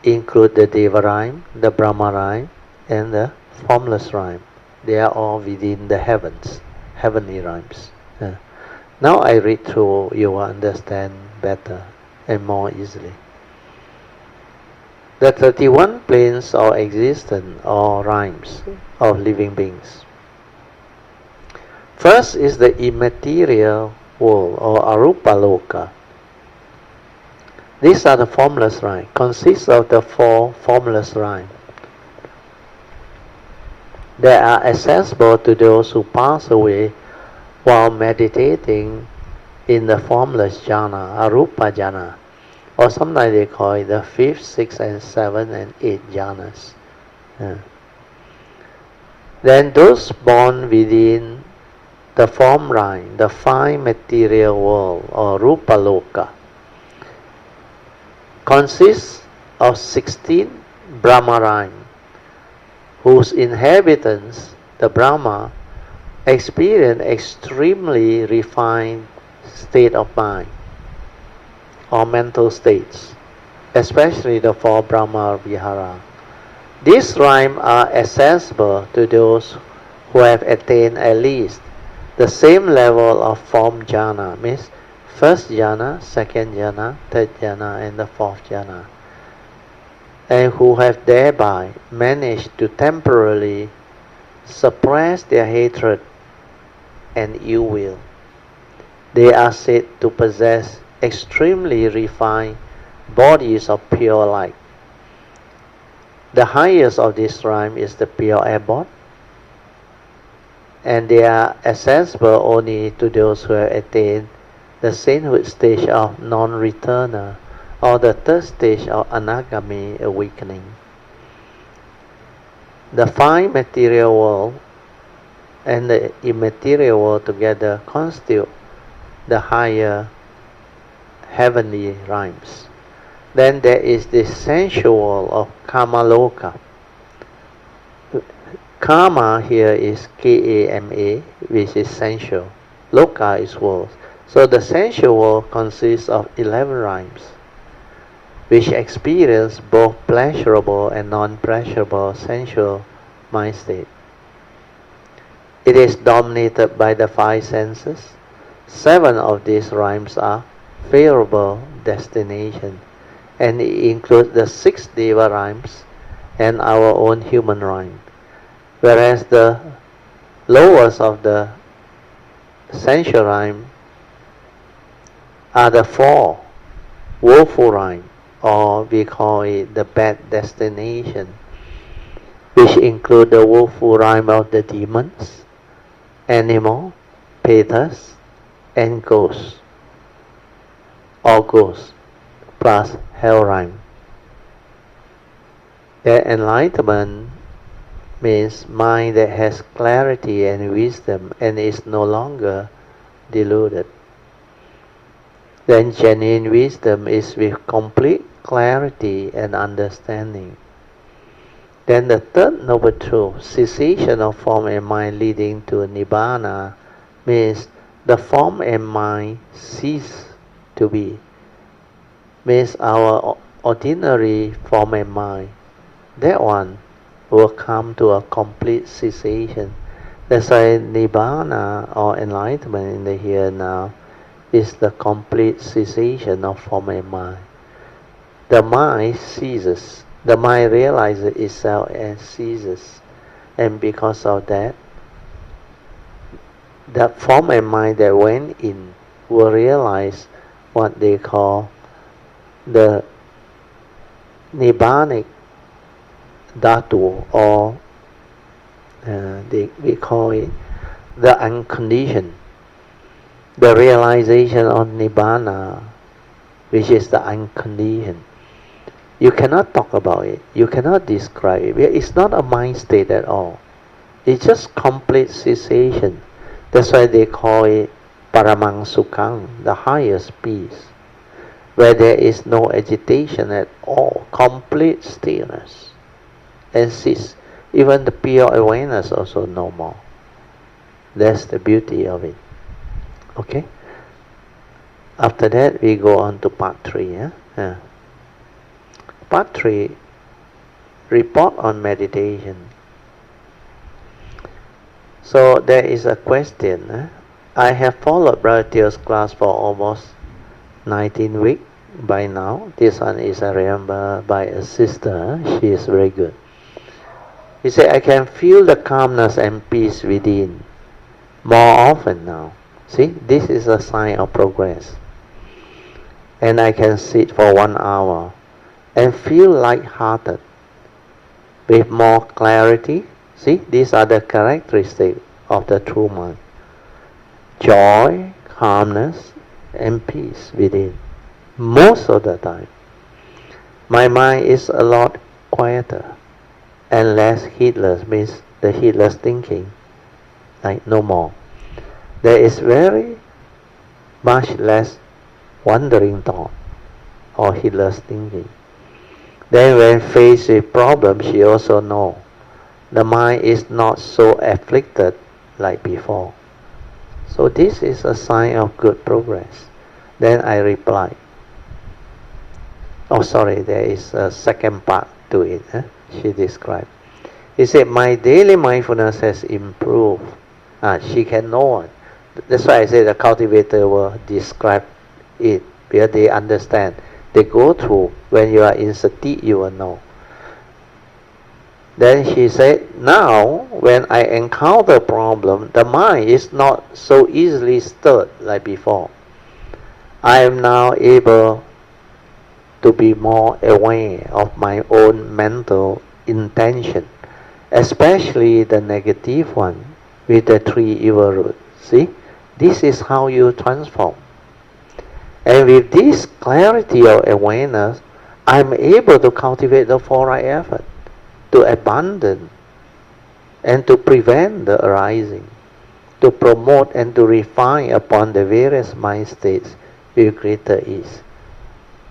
include the Deva rhyme, the Brahma rhyme, and the formless rhyme. They are all within the heavens, heavenly rhymes. Now I read through, you will understand better and more easily. The 31 planes of existence or rhymes of living beings. First is the immaterial world or arupa loka. These are the formless rhymes, consists of the 4 formless rhymes. They are accessible to those who pass away while meditating in the formless jhana, arupa jhana, or sometimes they call it the 5th, 6th, and 7th and 8th jhanas. Then those born within the form rhyme, the 5 material world or rupa loka, consists of 16 Brahma rhyme, whose inhabitants, the Brahma, experience extremely refined state of mind or mental states, especially the 4 Brahma Vihara. These rhymes are accessible to those who have attained at least the same level of form jhana, means 1st jhana, 2nd jhana, 3rd jhana, and the 4th jhana, and who have thereby managed to temporarily suppress their hatred and ill will. They are said to possess extremely refined bodies of pure light. The highest of this rhyme is the pure abbot, and they are accessible only to those who have attained the sainthood stage of non-returner or the 3rd stage of anagami awakening. The 5 material world and the immaterial world together constitute the higher heavenly rhymes. Then there is the sensual world of Kamaloka. Kama here is Kama, which is sensual. Loka is world. So the sensual world consists of 11 rhymes, which experience both pleasurable and non-pleasurable sensual mind state. It is dominated by the 5 senses. 7 of these rhymes are favorable destination, and it includes the 6 Deva rhymes and our own human rhyme, whereas the lowest of the sensual rhyme are the 4 woeful rhyme, or we call it the bad destination, which include the woeful rhyme of the demons, animal, petas, and ghosts, or ghosts, plus hell rhyme. The enlightenment means mind that has clarity and wisdom and is no longer deluded. Then genuine wisdom is with complete clarity and understanding. Then the 3rd noble truth, cessation of form and mind leading to nibbana, means the form and mind cease to be. Means our ordinary form and mind, that one will come to a complete cessation. That's why nibbana or enlightenment in the here and now is the complete cessation of form and mind. The mind ceases. The mind realizes itself and ceases. And because of that, that form and mind that went in will realize what they call the Nibbanic Dhatu, or we call it the unconditioned, the realization of Nibbana, which is the unconditioned. You cannot talk about it, you cannot describe it. It's not a mind state at all. It's just complete cessation. That's why they call it Paramang Sukhang, the highest peace, where there is no agitation at all, complete stillness. And cease. Even the pure awareness also no more. That's the beauty of it. Okay? After that, we go on to part 3. Part 3, report on meditation. So there is a question. I have followed Brother Teo's class for almost 19 weeks by now. This one is remembered by a sister. She is very good. He said, I can feel the calmness and peace within more often now. See, this is a sign of progress. And I can sit for 1 hour and feel light-hearted with more clarity. See, these are the characteristics of the true mind. Joy, calmness, and peace within. Most of the time. My mind is a lot quieter and less heedless, means the heedless thinking, like no more. There is very much less wandering thought or heedless thinking. Then when faced with problems, she also knows the mind is not so afflicted like before. So this is a sign of good progress. Then I reply. Oh, sorry, there is a second part to it. She described. He said, my daily mindfulness has improved. She can know it. That's why I say the cultivator will describe it, because they understand. They go through. When you are in sati, you will know. Then she said, now when I encounter a problem, the mind is not so easily stirred like before. I am now able to be more aware of my own mental intention, especially the negative one with the 3 evil roots. See, this is how you transform. And with this clarity of awareness, I'm able to cultivate the 4 right effort, to abandon and to prevent the arising, to promote and to refine upon the various mind states with greater ease.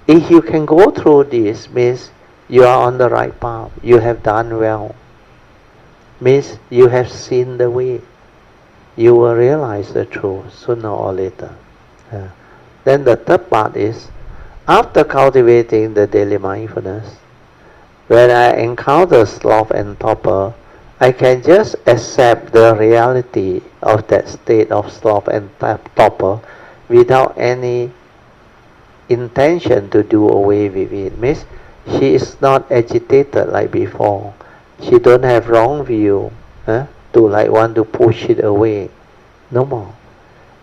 If you can go through this, means you are on the right path, you have done well, means you have seen the way, you will realize the truth sooner or later. Then the third part is, after cultivating the daily mindfulness, when I encounter sloth and torpor, I can just accept the reality of that state of sloth and torpor without any intention to do away with it. Means she is not agitated like before. She don't have wrong view to like want to push it away. No more.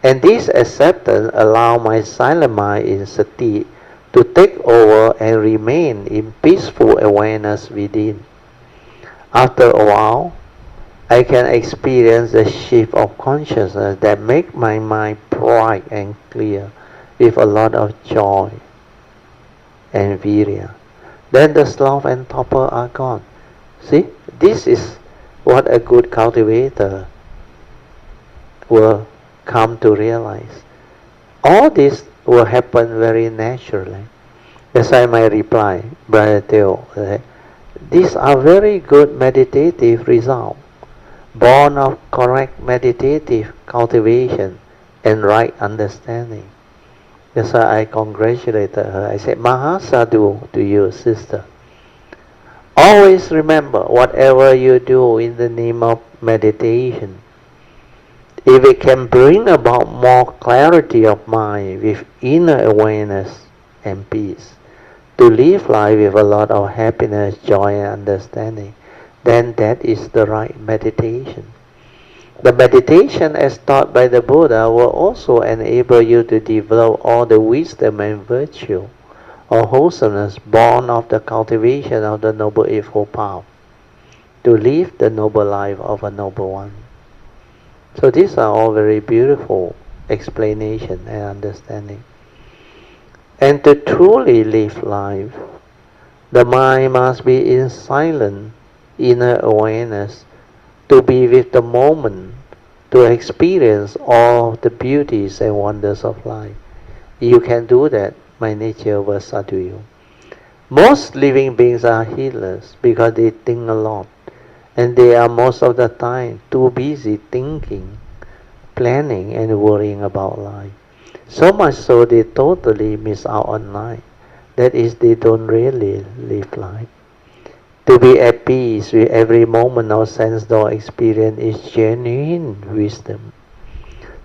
And this acceptance allows my silent mind in sati to take over and remain in peaceful awareness within. After a while, I can experience the shift of consciousness that makes my mind bright and clear with a lot of joy and virya. Then the sloth and torpor are gone. See, this is what a good cultivator will come to realize. All this will happen very naturally. That's why my reply, Brother Teo, these are very good meditative results, born of correct meditative cultivation and right understanding. That's why I congratulated her. I said, Mahasadu to you, sister. Always remember, whatever you do in the name of meditation, if it can bring about more clarity of mind with inner awareness and peace, to live life with a lot of happiness, joy and understanding, then that is the right meditation. The meditation as taught by the Buddha will also enable you to develop all the wisdom and virtue or wholesomeness born of the cultivation of the Noble Eightfold Path, to live the noble life of a noble one. So these are all very beautiful explanation and understanding. And to truly live life, the mind must be in silent inner awareness, to be with the moment, to experience all the beauties and wonders of life. You can do that, my nature will subdue you. Most living beings are healers because they think a lot, and they are most of the time too busy thinking, planning and worrying about life. So much so they totally miss out on life. That is, they don't really live life. To be at peace with every moment of sense or experience is genuine wisdom.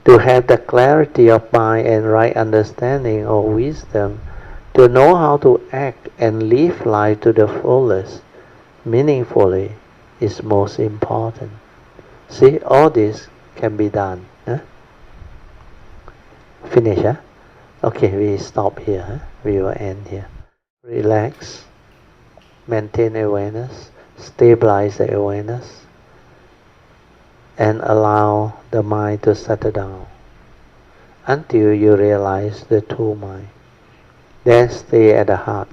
To have the clarity of mind and right understanding of wisdom, to know how to act and live life to the fullest, meaningfully, is most important. See, all this can be done. Huh? Finish, huh? Okay, we stop here. Huh? We will end here. Relax. Maintain awareness, stabilize the awareness, and allow the mind to settle down until you realize the true mind. Then stay at the heart.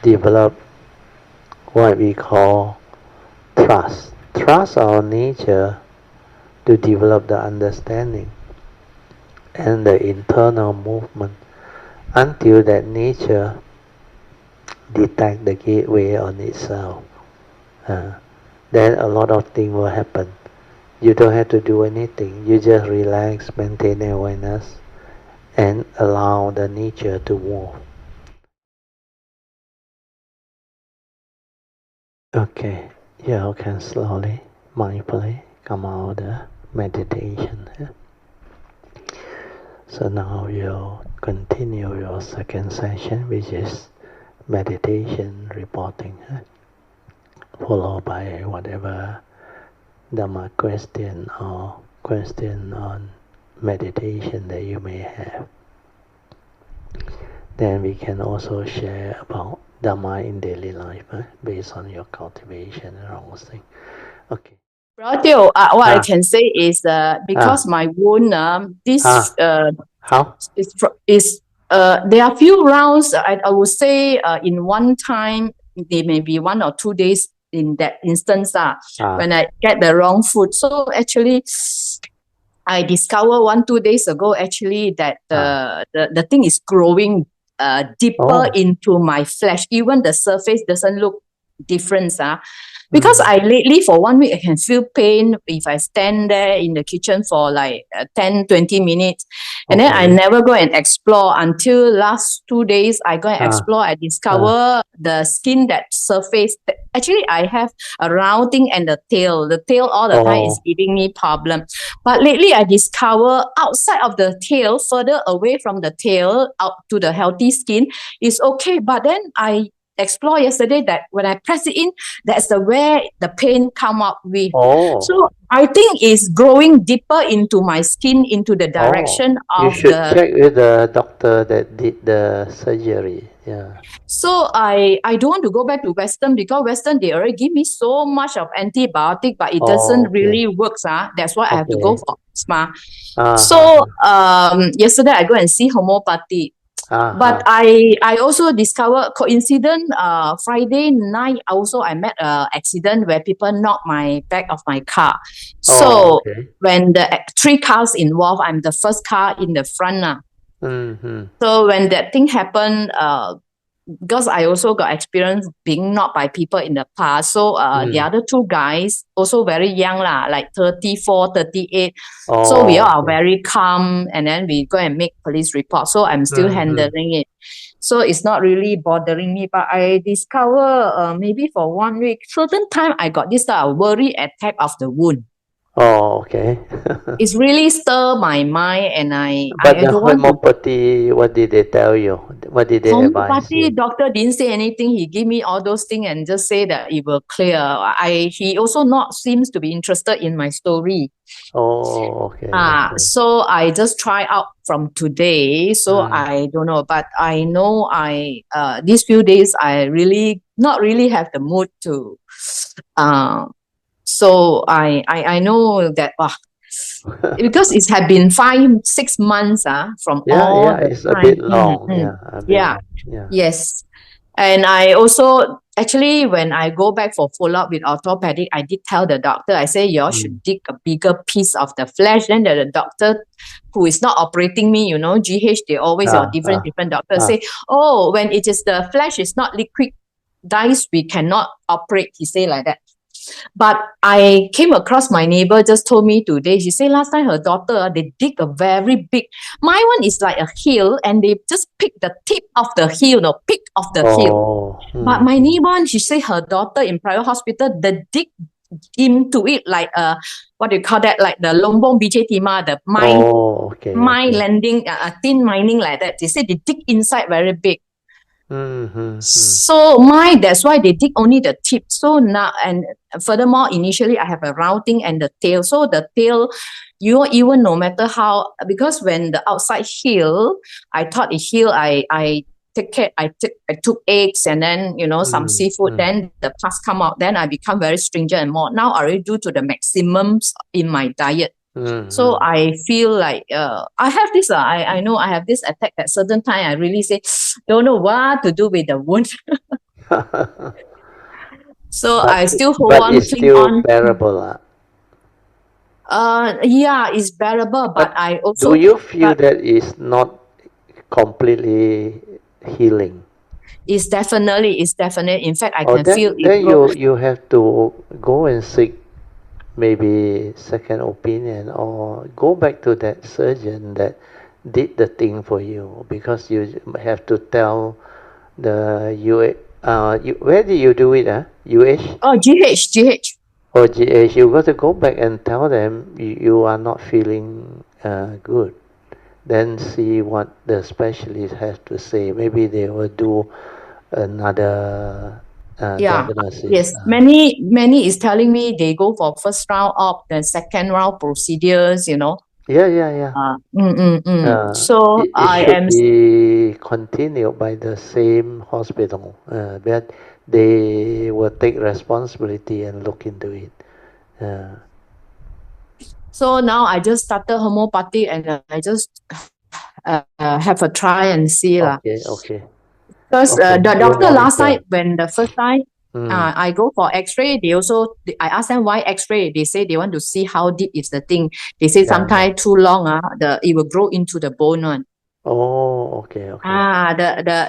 Develop what we call trust. Trust our nature to develop the understanding and the internal movement until that nature detect the gateway on itself. Then a lot of things will happen. You don't have to do anything. You just relax, maintain awareness, and allow the nature to move. Okay, you can slowly, mindfully come out of the meditation. So now you'll continue your second session, which is meditation reporting, followed by whatever Dhamma question or question on meditation that you may have. Then we can also share about Dhamma in daily life, based on your cultivation and all those things. Okay. Brother, what I can say is because my wound, how is there are few rounds. I would say in one time there may be 1 or 2 days in that instance when I get the wrong food. So actually, I discovered 1-2 days ago actually that the thing is growing deeper into my flesh. Even the surface doesn't look different. Because I lately for 1 week I can feel pain if I stand there in the kitchen for like 10-20 minutes, and then I never go and explore until last 2 days. I go and explore. I discover the skin that surface. Actually, I have a rounding and the tail. The tail all the time is giving me problem. But lately I discover outside of the tail, further away from the tail, out to the healthy skin is okay. But then I explore yesterday that when I press it in, that's where the pain come up with. So I think it's growing deeper into my skin, into the direction of you should check with the doctor that did the surgery. Yeah. So I don't want to go back to Western because Western they already give me so much of antibiotic, but it doesn't really work. That's why I have to go for asthma. So yesterday I go and see homeopathy. But I also discovered coincident Friday night also I met an accident where people knocked my back of my car. So when the 3 cars involved, I'm the first car in the front. So when that thing happened, because I also got experience being knocked by people in the past. So the other 2 guys also very young like 34, 38. So we all are very calm, and then we go and make police report. So I'm still handling it. So it's not really bothering me. But I discover maybe for 1 week, certain time I got this worry attack of the wound. Oh, okay. It's really stir my mind, and But I the don't want to. homeopathy, what did they tell you? What did they advise Homeopathy you? doctor didn't say anything. He gave me all those things and just say that it will clear. He also not seems to be interested in my story. Oh, okay. So I just try out from today. So Mm. I don't know, but I know these few days I really not really have the mood to. So I know that because it had been 5-6 months from all Yeah, the it's a bit time. long. Yeah, a bit Yeah. long. Yeah. Yes. And I also actually, when I go back for follow-up with orthopedic, I did tell the doctor, I say, y'all should dig a bigger piece of the flesh. Then the doctor who is not operating me, GH, they always are different doctors say, oh, when it is the flesh is not liquid dice, we cannot operate. He say like that. But I came across my neighbor just told me today, she said last time her daughter, they dig a very big, my one is like a heel and they just pick the tip of the heel, pick of the heel. Oh. But my neighbor one, she said her daughter in private hospital, they dig into it like what do you call that? Like the lombong BJ Tima, the mine, Oh, okay. landing, thin mining like that. They say they dig inside very big. Mm-hmm. So that's why they dig only the tip. So now, and furthermore, initially I have a routing and the tail. So the tail, even no matter how, because when the outside heal, I thought it heal. I take care. I took eggs and then some seafood. Then the pus come out. Then I become very stringent and more. Now I already do to the maximums in my diet. So I feel like I have this. I know I have this attack at certain time. I really say don't know what to do with the wound. So I still hold on, it's cling still on. bearable. Yeah, it's bearable, but I Do also you feel that it's not completely healing? it's definitely. In fact, I Or can feel it then grow. you have to go and seek maybe second opinion or go back to that surgeon that did the thing for you, because you have to tell the where did you do it, UH Oh, GH. or GH? You got to go back and tell them you are not feeling good, then see what the specialist has to say. Maybe they will do another Yeah. diagnosis. Yes. Many is telling me they go for first round op, then second round procedures. Yeah. So It I should am. be continued by the same hospital, but they will take responsibility and look into it. So now I just started homeopathy and I just have a try and see lah. Okay. Because Okay. the You doctor last monitor. time, when the first time I go for X-ray, I asked them why X-ray. They say they want to see how deep is the thing. They say Yeah. sometimes too long, it will grow into the bone one. Oh, okay.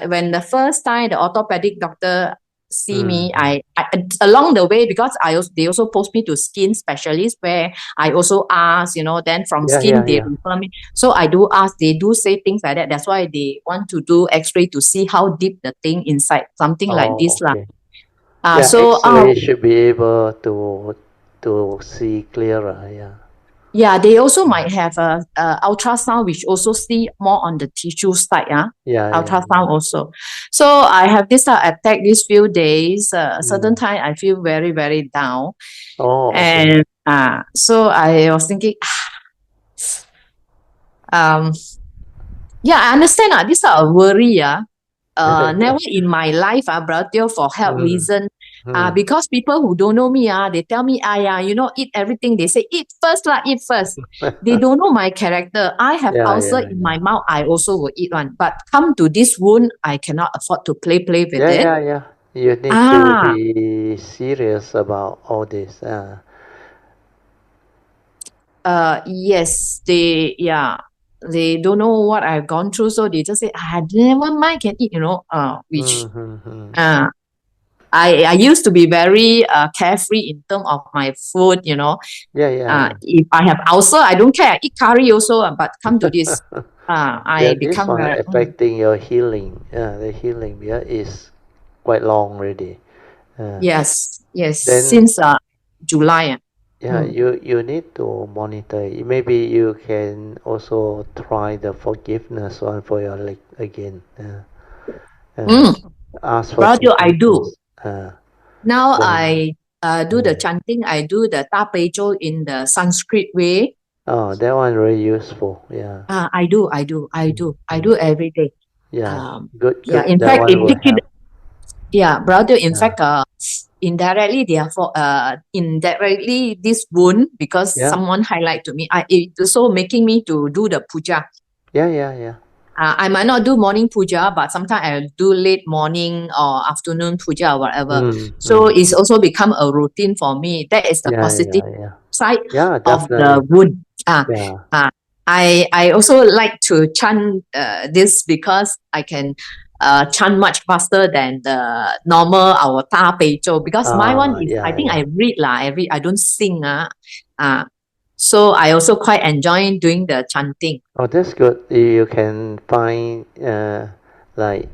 When the first time the orthopedic doctor see me, I along the way, because they also post me to skin specialist where I also ask, then from skin they refer me. So I do ask, they do say things like that. That's why they want to do X-ray to see how deep the thing inside, something like this lah. Okay. Yeah, So X-ray should be able to see clearer. Yeah. yeah, they also might have a ultrasound, which also see more on the tissue side. Yeah. Ultrasound also. So I have this attack these few days. Certain time I feel very, very down. Oh, okay. And so I was thinking, yeah, I understand. This are a worry. Never in my life, brother, for health reason. Because people who don't know me, they tell me, eat everything. They say, eat first lah, eat first. They don't know my character. I have ulcer in my mouth. I also will eat one. But come to this wound, I cannot afford to play with it. Yeah. You need to be serious about all this. Yes, they don't know what I've gone through, so they just say, never mind, can eat, which I used to be very carefree in terms of my food, Yeah. If I have ulcer, I don't care. I eat curry also, but come to this, I This become one very. affecting your healing. The healing is quite long already. Yes, Then since July. Yeah, you need to monitor it. Maybe you can also try the forgiveness one for your leg again. Uh, Mm. ask for Brother, I do. forgiveness. Now Then, I do the chanting. I do the Ta Pei Chou in the Sanskrit way. oh, that one very useful. Yeah. I do. I do. I Mm, do. I mm. do every day. Yeah. Um, Good, yeah. good. In That fact, one it will take it. help. Yeah, brother. In Yeah. fact, indirectly this wound because Yeah. someone highlight to me. It also making me to do the puja. Yeah. Yeah. Yeah. I might not do morning puja, but sometimes I do late morning or afternoon puja or whatever. Mm, So mm. it's also become a routine for me. That is the Yeah. positive Yeah. Yeah. side Yeah. of the Definitely. wound. Yeah. I also like to chant this because I can chant much faster than the normal our Ta Pei Zhou because my one is I Yeah. think Yeah. I read lah. I don't sing uh, so I also quite enjoy doing the chanting. Oh, that's good. You can find like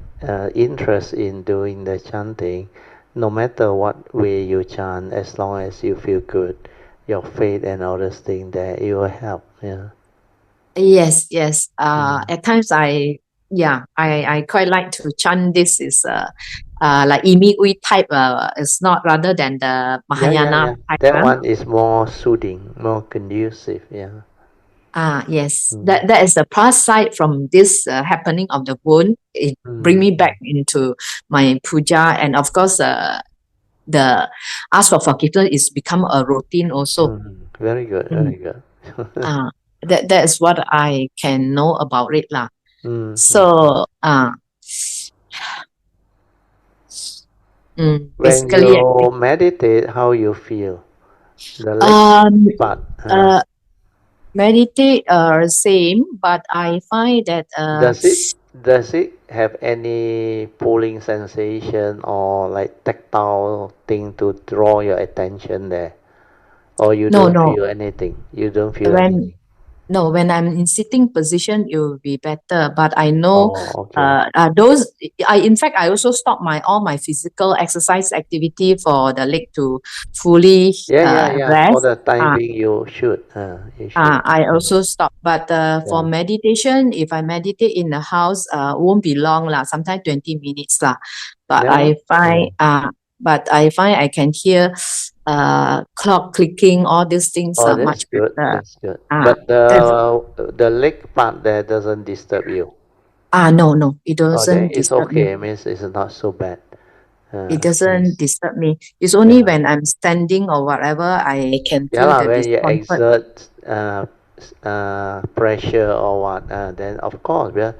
interest in doing the chanting, no matter what way you chant, as long as you feel good, your faith and all those things that it will help. Yeah. Yes, yes. Mm. At times I quite like to chant. This is like Imi type. It's not rather than the Yeah, yeah, Mahayana yeah. type. That one is more soothing, more conducive. Yeah. Yes, Mm. that is the plus side from this happening of the wound. It bring Mm. me back into my puja, and of course, the ask for forgiveness is become a routine also. Mm. Very good, very Mm. good. Uh, that is what I can know about it lah. Mm, mm, mm. So, When basically, you meditate, how you feel? The leg um, part. uh, meditate same, but I find that Does it does it have any pulling sensation or like tactile thing to draw your attention there? Or you no, don't no. feel anything? You don't feel When anything? No, when I'm in sitting position, it will be better. But I know Oh, okay. those. In fact, I also stop all my physical exercise activity for the leg to fully Yeah, yeah, yeah. For rest. the time Uh, being, you should. You should. I also stop. But for Yeah, meditation, if I meditate in the house, won't be long lah. Sometimes 20 minutes lah. But yeah, I yeah. find I can hear clock clicking. All these things Oh, are that's much good. better. That's good. Uh, But that's the leg part there doesn't disturb you. No, no, it Oh, then doesn't it's disturb me. okay. It means it's not so bad. It doesn't Yes. disturb me. It's only Yeah. when I'm standing or whatever I can Yeah feel lah, the when you discomfort. exert pressure or what, then of course, yeah,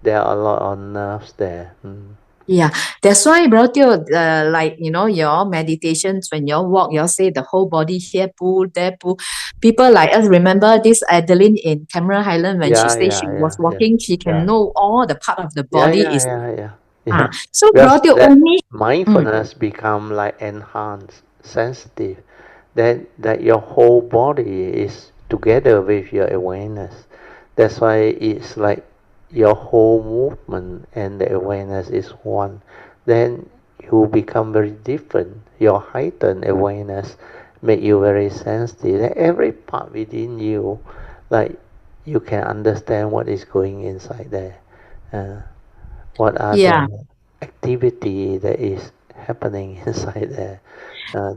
there are a lot of nerves there. Mm. Yeah, that's why, brother, like your meditations when you walk, you say the whole body here pull, there pull. People like us remember this Adeline in Cameron Highland when she Yeah, said yeah, she yeah, was yeah, walking, she can yeah, know all the part of the yeah, body yeah, is yeah, yeah, yeah. so Because brother that only. Mm, mindfulness become like enhanced, sensitive. Then that your whole body is together with your awareness. That's why it's like your whole movement and the awareness is one. Then you become very different. Your heightened awareness make you very sensitive. Like every part within you, like you can understand what is going inside there. Uh, what are yeah, the activity that is happening inside there.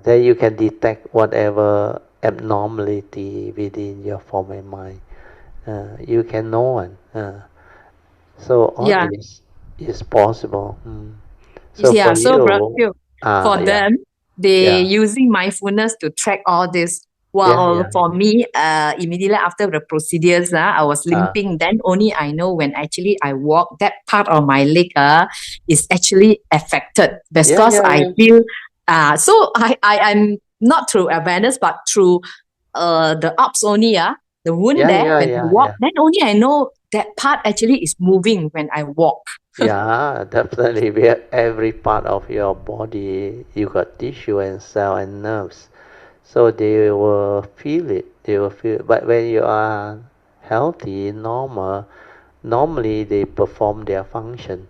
Then you can detect whatever abnormality within your form and mind. You can know one. So all yeah. this is possible. Mm. So for Yeah, so you, for yeah, them, they yeah, using mindfulness to track all this. yeah, While yeah, for me, immediately after the procedures, I was limping. Then only I know when actually I walk, that part of my leg is actually affected yeah, because yeah, I yeah, feel so I'm not through awareness but through the ups only the wound yeah, there yeah, when I yeah, walk, yeah. then only I know that part actually is moving when I walk. Yeah, definitely. We have every part of your body. You got tissue and cell and nerves. So they will feel it. They will feel it. But when you are healthy, normal, normally they perform their function.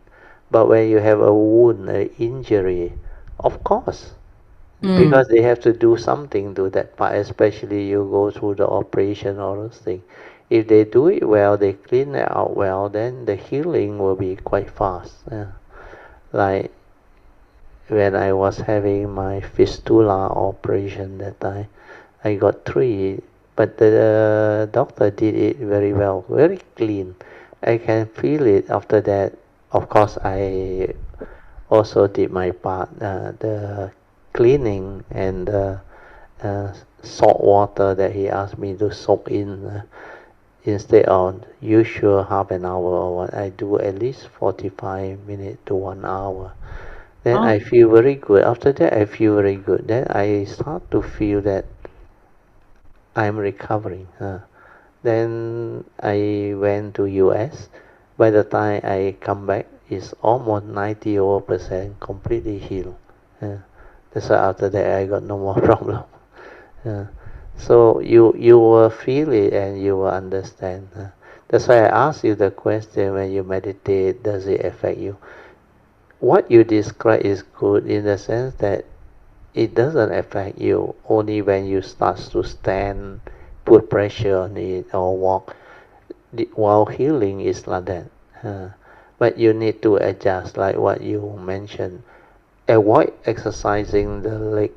But when you have a wound, an injury, of course, because they have to do something to that part, especially you go through the operation, all those things. If they do it well, they clean it out well, then the healing will be quite fast. Like when I was having my fistula operation that time, I got 3, but the doctor did it very well, very clean. I can feel it after that. Of course, I also did my part, the cleaning and the salt water that he asked me to soak in. Instead of usual half an hour or what, I do at least 45 minutes to 1 hour. Then I feel very good. After that, I feel very good. Then I start to feel that I'm recovering. Then I went to US. By the time I come back, it's almost 90% completely healed. That's why after that I got no more problem. So you will feel it and you will understand. That's why I asked you the question, when you meditate, does it affect you? What you describe is good in the sense that it doesn't affect you only when you start to stand, put pressure on it, or walk. While healing is like that. But you need to adjust, like what you mentioned. Avoid exercising the leg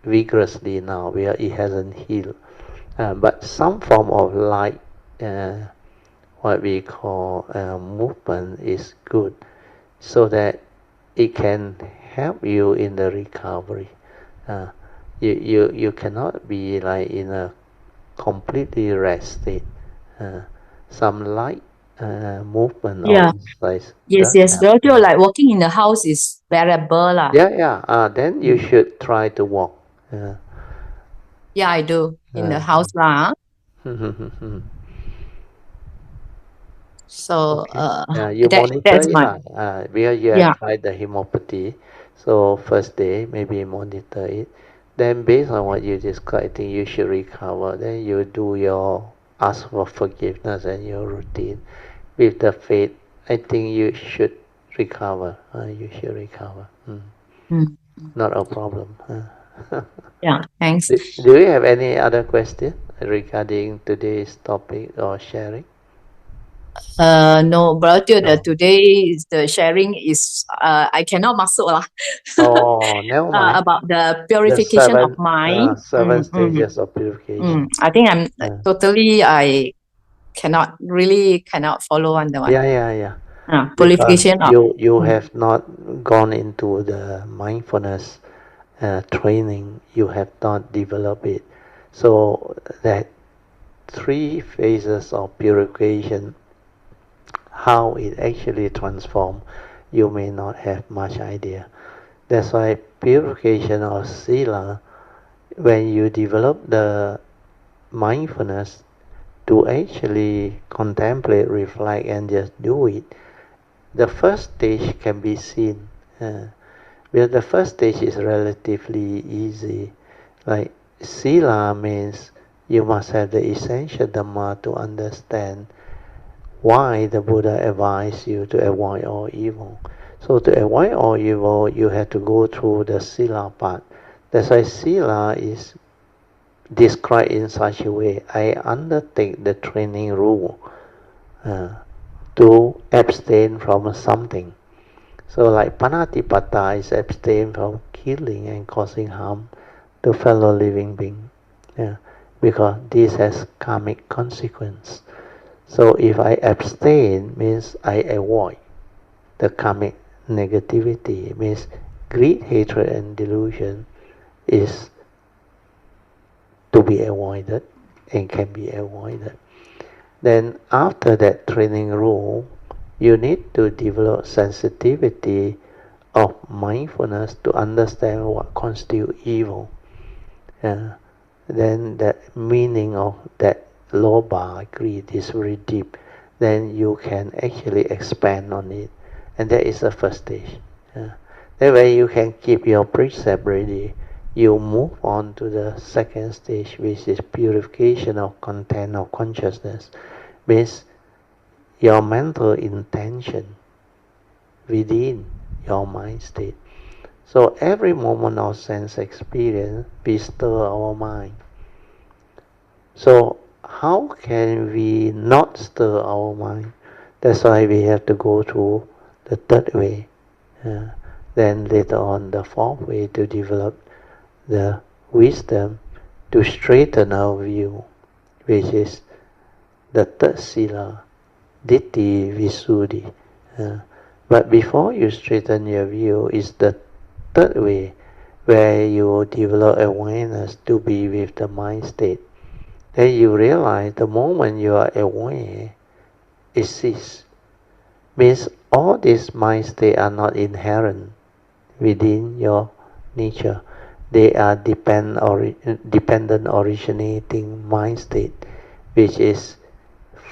vigorously now where it hasn't healed. But some form of light, what we call movement, is good, so that it can help you in the recovery. You cannot be like in a completely rest state. Some light movement or exercise Yes, does yes. help. Virtual, like walking in the house is bearable lah. Yeah. Then you should try to walk. Yeah, I do in the house lah. So Okay. You monitor that's it my lah. Because you have tried the homeopathy, so first day maybe monitor it. Then based on what you described, I think you should recover. Then you do your ask for forgiveness and your routine with the faith. I think you should recover. You should recover. Not a problem. Yeah, thanks. Do you have any other question regarding today's topic or sharing? No, brother, No. today the sharing is I cannot masuk lah. Oh, never mind. About the The purification of mind. seven stages of purification. I think I'm totally cannot follow on the one. Yeah. Because Purification of you have not gone into the mindfulness training. You have not developed it. So that 3 phases of purification, how it actually transforms, you may not have much idea. That's why purification of sila, when you develop the mindfulness to actually contemplate, reflect, and just do it, the first stage can be seen. Because the first stage is relatively easy. Like sila means you must have the essential Dhamma to understand why the Buddha advised you to avoid all evil. So to avoid all evil, you have to go through the sila part. That's why sila is described in such a way. I undertake the training rule to abstain from something. So like panatipata is abstain from killing and causing harm to fellow living being. Because this has karmic consequence. So if I abstain, means I avoid the karmic negativity. It means greed, hatred, and delusion is to be avoided and can be avoided. Then after that training rule, you need to develop sensitivity of mindfulness to understand what constitutes evil. Then the meaning of that lobha, greed, is very deep. Then you can actually expand on it. And that is the first stage. That way you can keep your precept ready. You move on to the second stage, which is purification of content of consciousness. Means your mental intention within your mind state. So every moment of sense experience, we stir our mind. So how can we not stir our mind? That's why we have to go through the third way. Then later on the fourth way to develop the wisdom to straighten our view, which is the third sila, Ditti Visuddhi. But before you straighten your view is the third way, where you develop awareness to be with the mind state. Then you realize the moment you are aware, it ceases. Means all these mind states are not inherent within your nature. They are dependent originating mind state, which is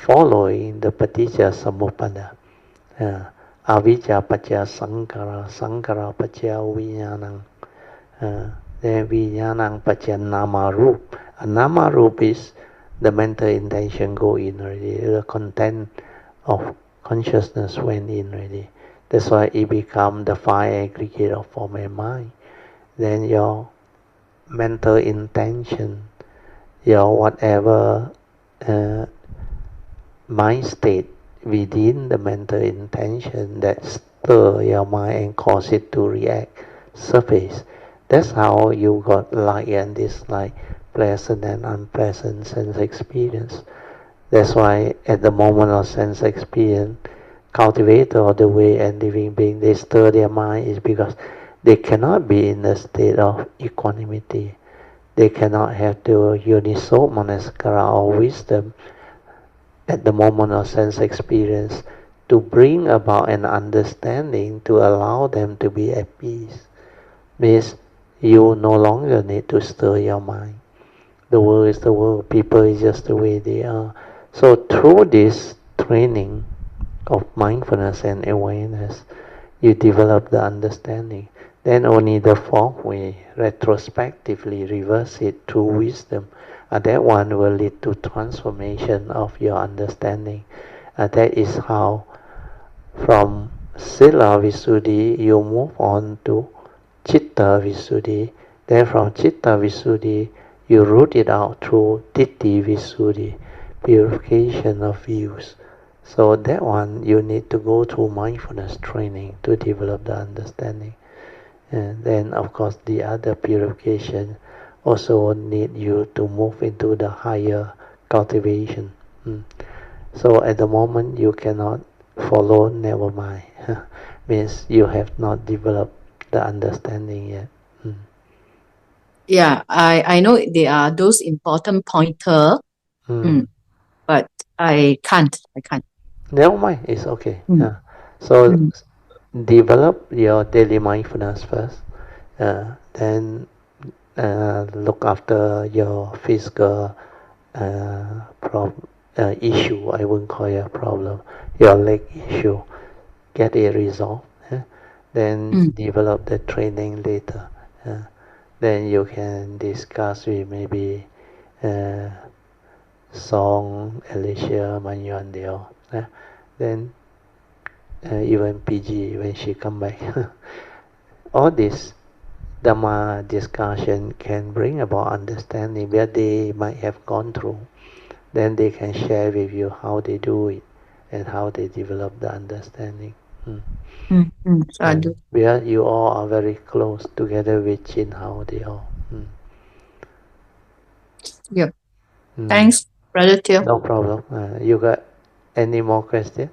following the paticca samuppada. Avijja pacca sankara, sankara pacca vijnanam. Then vijnanam pacca nama rup. A nama rup is the mental intention go in already, the content of consciousness went in already. That's why it become the five aggregate of form and mind. Then your mental intention, your whatever mind state within the mental intention that stir your mind and cause it to react, surface. That's how you got like and dislike, pleasant and unpleasant sense experience. That's why at the moment of sense experience, cultivator of the way and living being, they stir their mind is because they cannot be in a state of equanimity. They cannot have the uniso manasikara or wisdom at the moment of sense experience to bring about an understanding to allow them to be at peace. Means you no longer need to stir your mind. The world is the world, people is just the way they are. So through this training of mindfulness and awareness, you develop the understanding. Then only the fourth way, retrospectively reverse it through wisdom. That one will lead to transformation of your understanding. That is how from Sila Visuddhi you move on to Chitta Visuddhi. Then from Chitta Visuddhi you root it out through Ditti Visuddhi, purification of views. So that one you need to go through mindfulness training to develop the understanding. And then of course the other purification also need you to move into the higher cultivation. So at the moment you cannot follow, never mind. Means you have not developed the understanding yet. Yeah, I know there are those important pointer, but I can't. Never mind, it's okay. So develop your daily mindfulness first. Then look after your physical issue. I wouldn't call it a problem. Your leg issue, get it resolved. Then develop the training later. Then you can discuss with maybe Song, Alicia, Man Yuen Deo. Then even PG when she come back. All this Dhamma discussion can bring about understanding where they might have gone through. Then they can share with you how they do it and how they develop the understanding. Where you all are very close together with Chin Hao, they all. Yep. Thanks, Brother Teo. No problem. You got any more questions?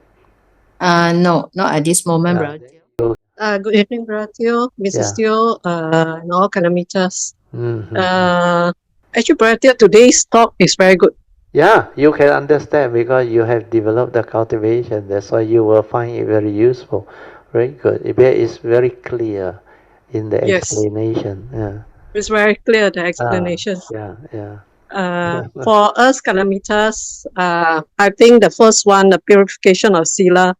No, not at this moment, Brother Teo. Good evening, Brother Teo, Mrs. Teo, and all kilometers. Actually, Brother Teo, today's talk is very good. Yeah, you can understand because you have developed the cultivation. That's why you will find it very useful. Very good. It is very clear in the explanation. Yeah. It's very clear, the explanation. For us kilometers, I think the first one, the purification of sila,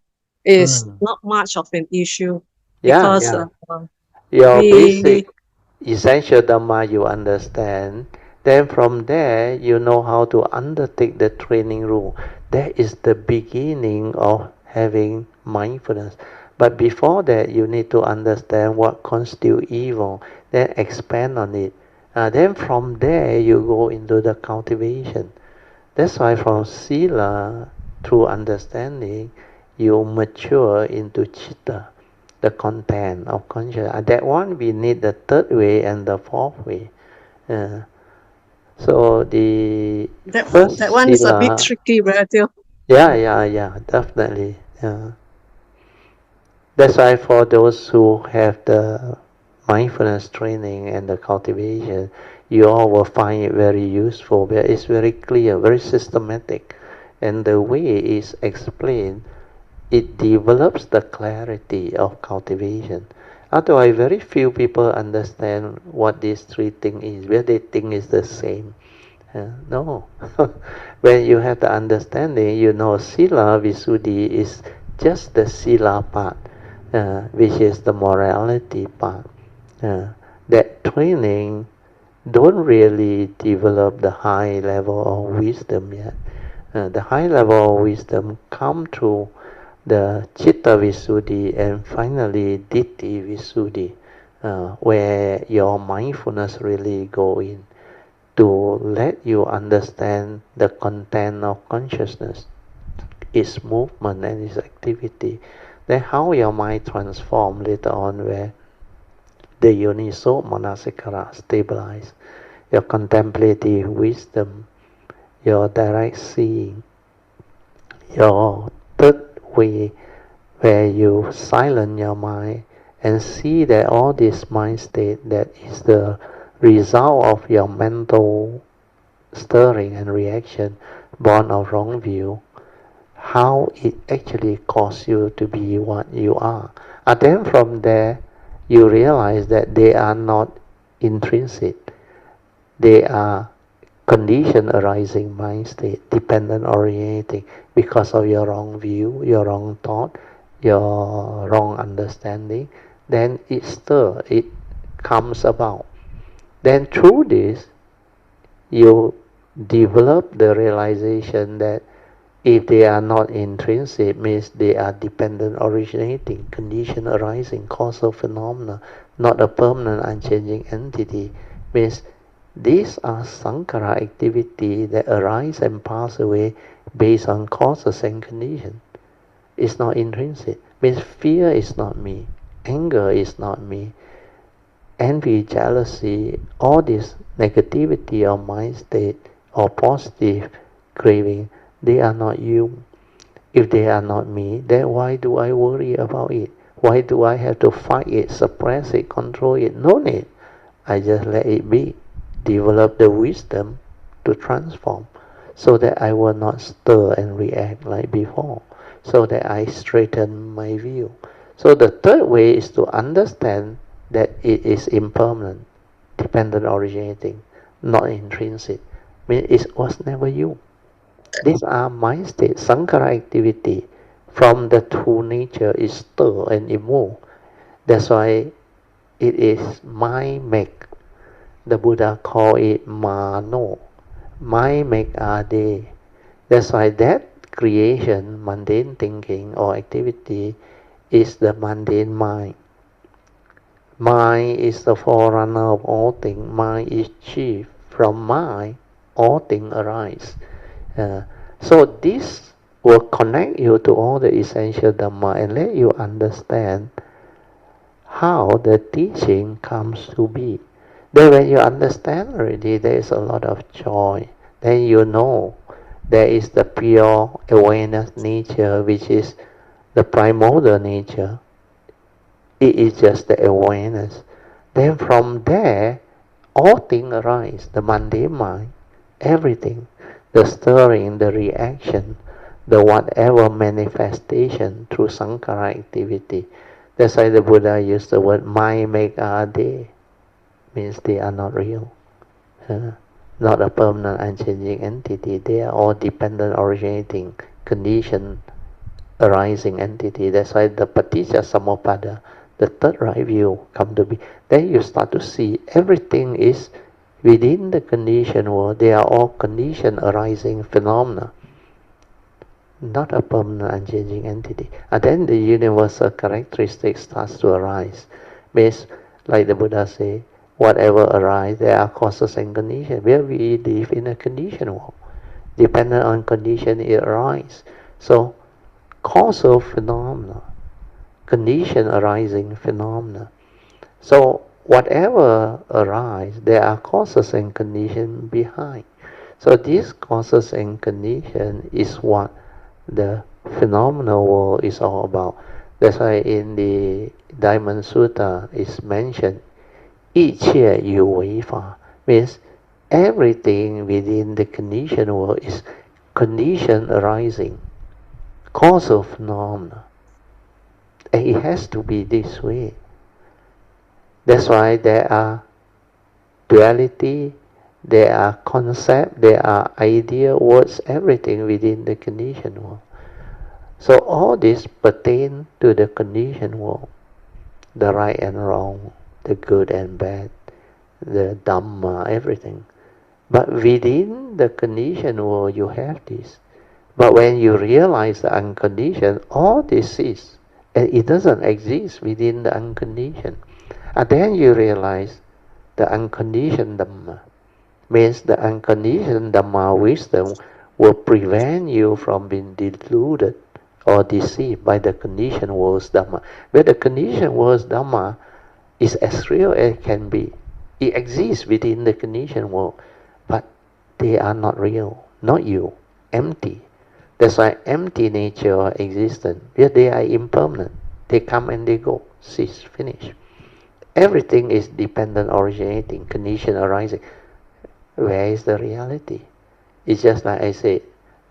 is not much of an issue. Because your basic essential Dhamma you understand. Then from there, you know how to undertake the training rule. That is the beginning of having mindfulness. But before that, you need to understand what constitutes evil, then expand on it. Then from there, you go into the cultivation. That's why from sila, through understanding, you mature into chitta, the content of consciousness. That one, we need the third way and the fourth way. So the first That one is a bit sila, tricky, right? yeah, definitely. Yeah. That's why for those who have the mindfulness training and the cultivation, you all will find it very useful. But it's very clear, very systematic, and the way it's explained, it develops the clarity of cultivation. Otherwise, very few people understand what these three things is, where they think is the same. No. When you have the understanding, you know sila visuddhi is just the sila part, which is the morality part. That training don't really develop the high level of wisdom yet. The high level of wisdom come through the Chitta Visuddhi and finally Ditti Visuddhi, where your mindfulness really go in to let you understand the content of consciousness, its movement and its activity. Then how your mind transform later on, where the Yoniso Manasikara stabilize, your contemplative wisdom, your direct seeing, your third way, where you silence your mind and see that all this mind state that is the result of your mental stirring and reaction born of wrong view, how it actually caused you to be what you are. And then from there, you realize that they are not intrinsic. They are condition arising mind state, dependent orientating, because of your wrong view, your wrong thought, your wrong understanding. Then it comes about. Then through this, you develop the realization that if they are not intrinsic, means they are dependent originating, condition arising, causal phenomena, not a permanent unchanging entity, means these are sankhara activity that arise and pass away based on causes and conditions. It's not intrinsic. Means fear is not me, anger is not me, envy, jealousy, all this negativity of mind state or positive craving, they are not you. If they are not me, then why do I worry about it? Why do I have to fight it, suppress it, control it? No need. I just let it be. Develop the wisdom to transform so that I will not stir and react like before, so that I straighten my view. So the third way is to understand that it is impermanent, dependent originating, not intrinsic. I mean, it was never you. These are mind states, sankhara activity from the true nature is stir and it move. That's why it is mind make. The Buddha called it mano. Mind make are they. That's why that creation, mundane thinking or activity, is the mundane mind. Mind is the forerunner of all things. Mind is chief. From mind, all things arise. So this will connect you to all the essential Dhamma and let you understand how the teaching comes to be. Then when you understand already, there is a lot of joy. Then you know there is the pure awareness nature, which is the primordial nature. It is just the awareness. Then from there, all things arise, the mundane mind, everything, the stirring, the reaction, the whatever manifestation through sankhara activity. That's why the Buddha used the word mind make are they, means they are not real. Not a permanent unchanging entity. They are all dependent originating, condition arising entity. That's why the paticca samuppada, the third right view, come to be. Then you start to see everything is within the conditioned world. They are all condition arising phenomena. not a permanent unchanging entity. And then the universal characteristic starts to arise. Means, like the Buddha say, whatever arises, there are causes and conditions. Where we live in a conditioned world. Dependent on condition, it arises. So, causal phenomena, condition arising phenomena. So, whatever arises, there are causes and conditions behind. So, these causes and conditions is what the phenomenal world is all about. That's why in the Diamond Sutta is mentioned, 一切有为法 means everything within the conditioned world is condition arising, causal phenomena. And it has to be this way. That's why there are duality, there are concept, there are idea, words, everything within the conditioned world. So all this pertain to the conditioned world, the right and wrong, the good and bad, the Dhamma, everything. But within the conditioned world, you have this. But when you realize the unconditioned, all this is, and it doesn't exist within the unconditioned. And then you realize the unconditioned Dhamma. Means the unconditioned Dhamma wisdom will prevent you from being deluded or deceived by the conditioned world's Dhamma. Where the conditioned world's Dhamma is as real as it can be. It exists within the conditioned world, but they are not real, not you, empty. That's why empty nature or existence, where they are impermanent. They come and they go, cease, finish. Everything is dependent, originating, condition arising. Where is the reality? It's just like I said,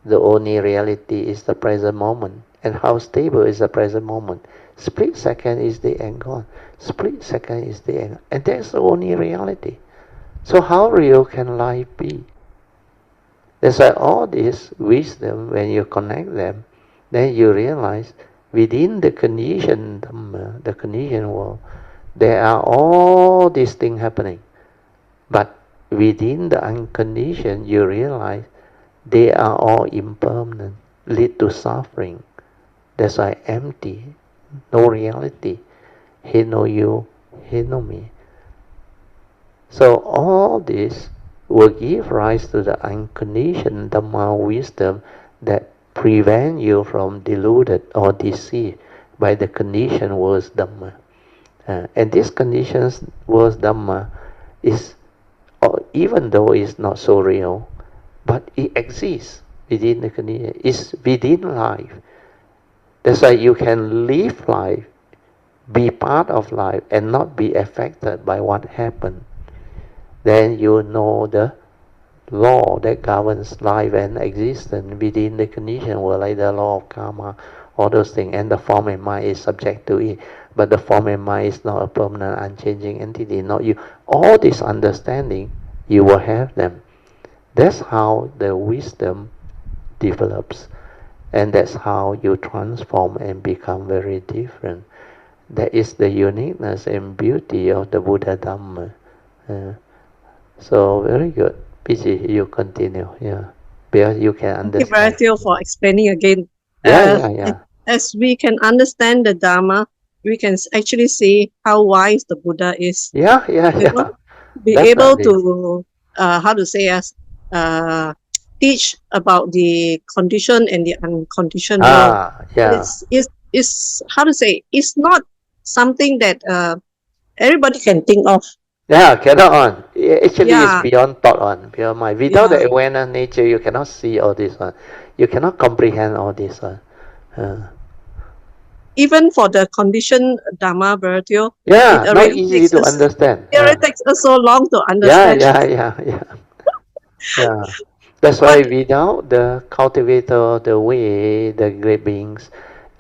the only reality is the present moment. And how stable is the present moment? Split second is the end gone. Split second is the end. And that's the only reality. So how real can life be? That's why all this wisdom, when you connect them, then you realize within the conditioned Dhamma, the conditioned world, there are all these things happening. But within the unconditioned, you realize they are all impermanent, lead to suffering. That's why empty, no reality. He know you, he know me. So all this will give rise to the unconditioned Dhamma wisdom that prevent you from deluded or deceived by the conditioned world's Dhamma. And this conditioned world's Dhamma is, even though it's not so real, but it exists within the condition. It's within life. That's why you can live life, be part of life, and not be affected by what happened. Then you know the law that governs life and existence within the conditioned world, like the law of karma, all those things, and the form and mind is subject to it. But the form and mind is not a permanent, unchanging entity, not you. All this understanding, you will have them. That's how the wisdom develops, and that's how you transform and become very different. That is the uniqueness and beauty of the Buddha Dhamma. So very good. PG, you continue. Yeah, because you can understand. Thank you, for explaining again. Yeah. As we can understand the Dhamma, we can actually see how wise the Buddha is. Yeah. Be able to, teach about the conditioned and the unconditioned world. Yeah. It's it's not something that everybody can think of. Yeah, cannot on. Actually, it's beyond thought on, beyond mind. Without the awareness nature, you cannot see all this one. You cannot comprehend all this one. Even for the conditioned Dhamma, Bertio, it not easy to understand. It takes us so long to understand. Yeah. That's why without the cultivator, the way, the great beings,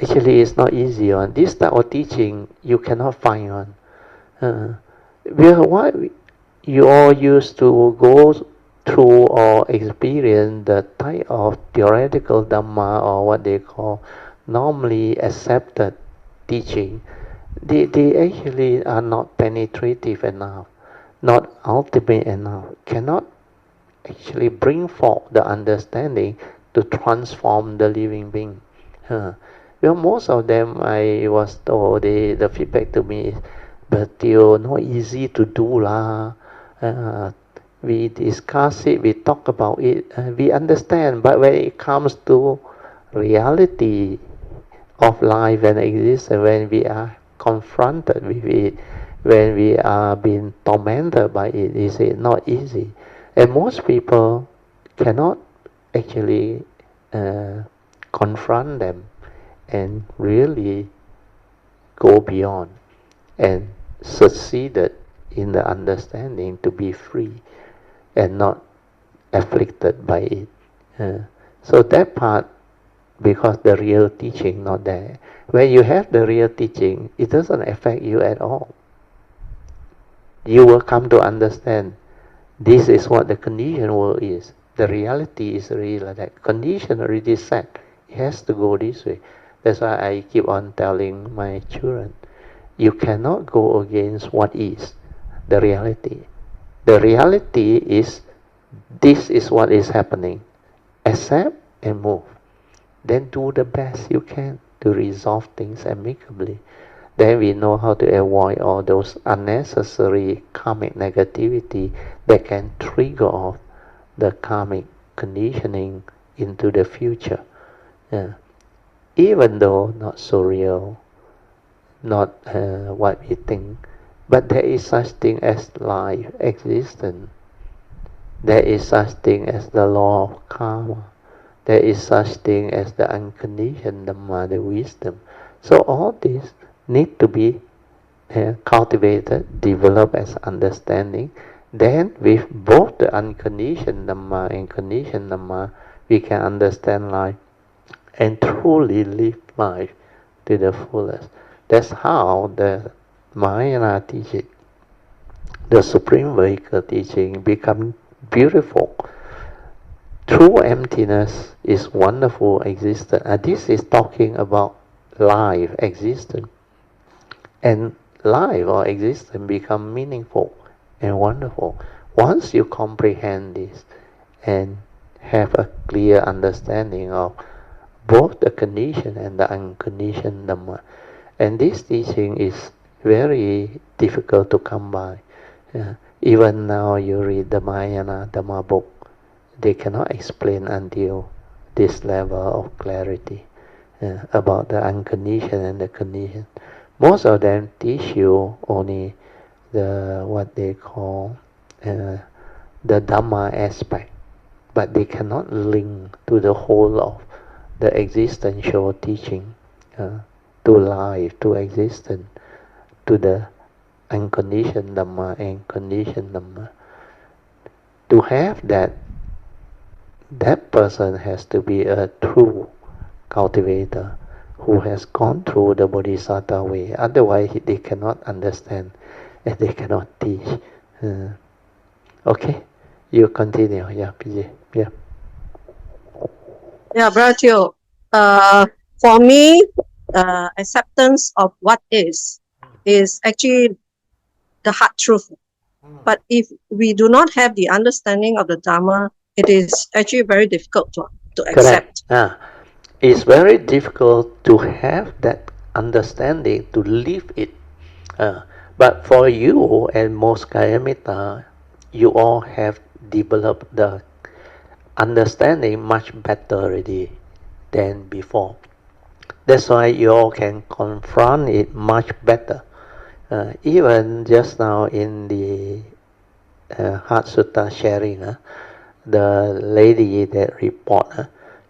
actually it's not easy on. This type of teaching you cannot find on. What you all used to go through or experience the type of theoretical Dhamma, or what they call normally accepted teaching, they actually are not penetrative enough, not ultimate enough, cannot actually bring forth the understanding to transform the living being. Well, most of them, I was told, the feedback to me is, but Theo, not easy to do lah. We discuss it, we talk about it, we understand, but when it comes to reality of life and existence, when we are confronted with it, when we are being tormented by it, is it not easy? And most people cannot actually confront them and really go beyond and succeeded in the understanding to be free and not afflicted by it. So that part, because the real teaching not there. When you have the real teaching, it doesn't affect you at all. You will come to understand this is what the conditioned world is. The reality is really like that. Condition already set. It has to go this way. That's why I keep on telling my children, you cannot go against what is the reality. The reality is, this is what is happening. Accept and move. Then do the best you can to resolve things amicably. Then we know how to avoid all those unnecessary karmic negativity that can trigger off the karmic conditioning into the future. Even though not so real, not what we think, but there is such thing as life, existence. There is such thing as the law of karma. There is such thing as the unconditioned Dhamma, the wisdom. So all this need to be cultivated, developed as understanding. Then with both the unconditioned Dhamma and conditioned Dhamma, we can understand life and truly live life to the fullest. That's how the Mahayana teaching, the Supreme Vehicle teaching, become beautiful. True emptiness is wonderful existence. This is talking about life, existence. And life or existence become meaningful and wonderful once you comprehend this and have a clear understanding of both the conditioned and the unconditioned Dhamma. And this teaching is very difficult to come by. Even now you read the Mahayana Dhamma book, they cannot explain until this level of clarity about the unconditioned and the conditioned. Most of them teach you only the what they call the Dhamma aspect, but they cannot link to the whole of the existential teaching, to life, to existence, to the unconditioned Dhamma and conditioned Dhamma. To have that person has to be a true cultivator who has gone through the Bodhisattva way. Otherwise, they cannot understand and they cannot teach. Okay, you continue. Yeah, PJ. Yeah. Yeah, Brother Teo. For me, acceptance of what is actually the hard truth. But if we do not have the understanding of the Dhamma, it is actually very difficult to accept. It's very difficult to have that understanding, to live it. But for you and most Kayamita, you all have developed the understanding much better already than before. That's why you all can confront it much better. Even just now in the Heart Sutra sharing, the lady that report,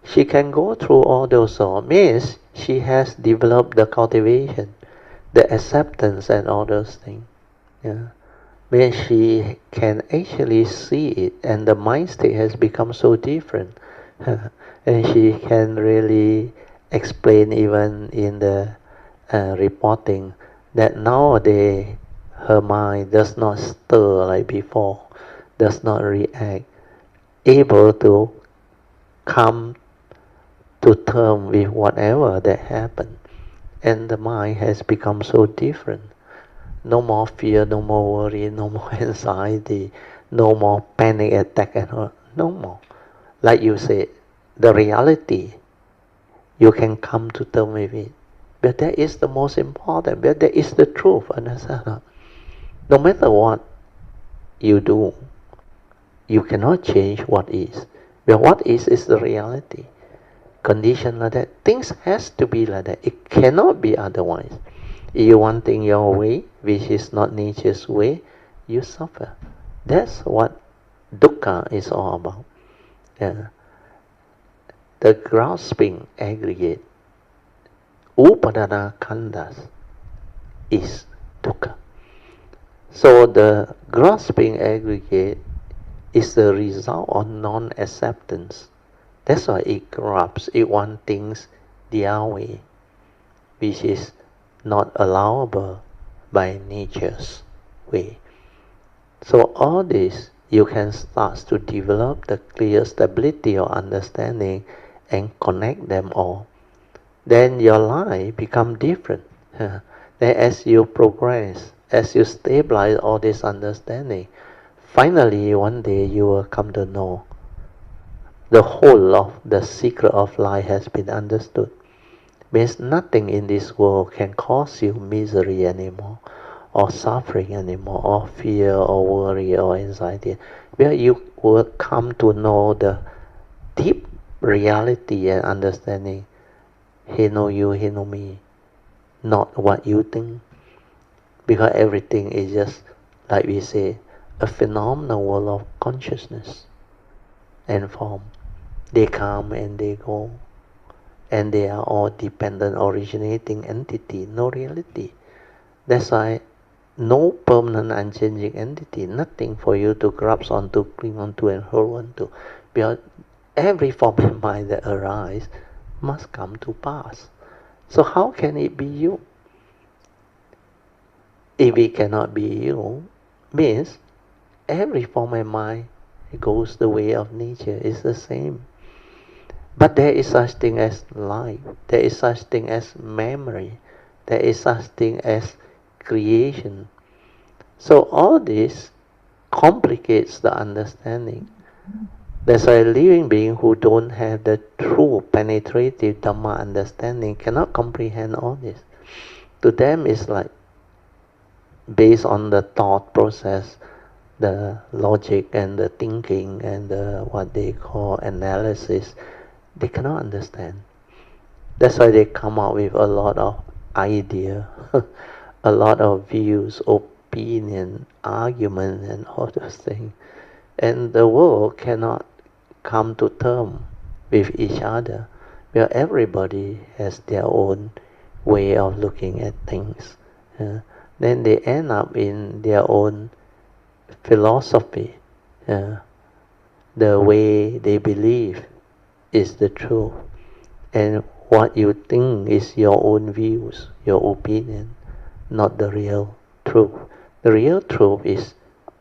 she can go through all those means she has developed the cultivation, the acceptance and all those things. When she can actually see it and the mind state has become so different, and she can really explain even in the reporting that nowadays her mind does not stir like before, does not react, able to come to terms with whatever that happened, and the mind has become so different. No more fear, no more worry, no more anxiety, no more panic attack and all. No more. Like you said, the reality, you can come to terms with it. But that is the most important. But that is the truth. Understand? No matter what you do, you cannot change what is. But what is the reality. Condition like that. Things has to be like that. It cannot be otherwise. If you want things your way, which is not nature's way, you suffer. That's what dukkha is all about. Yeah. The grasping aggregate, upadana khandas, is dukkha. So the grasping aggregate is the result of non-acceptance. That's why it grasps, it wants things their way, which is not allowable by nature's way. So all this, you can start to develop the clear stability of understanding and connect them all. Then your life become different. Then as you progress, as you stabilize all this understanding, finally one day you will come to know the whole of the secret of life has been understood. Means nothing in this world can cause you misery anymore, or suffering anymore, or fear, or worry, or anxiety. Where you will come to know the deep reality and understanding. He know you, he know me, not what you think. Because everything is just, like we say, a phenomenal world of consciousness and form. They come and they go, and they are all dependent originating entity, no reality. That's why no permanent unchanging entity, nothing for you to grasp onto, cling onto, and hold onto. Because every form of mind that arises must come to pass. So how can it be you? If it cannot be you, means every form of mind goes the way of nature, is the same. But there is such thing as life, there is such thing as memory, there is such thing as creation. So all this complicates the understanding. That's why a living being who don't have the true penetrative Dhamma understanding cannot comprehend all this. To them it's like based on the thought process, the logic and the thinking and the what they call analysis, they cannot understand. That's why they come out with a lot of idea, a lot of views, opinion, argument, and all those things. And the world cannot come to terms with each other, where everybody has their own way of looking at things. Then they end up in their own philosophy. The way they believe is the truth. And what you think is your own views, your opinion, not the real truth. The real truth is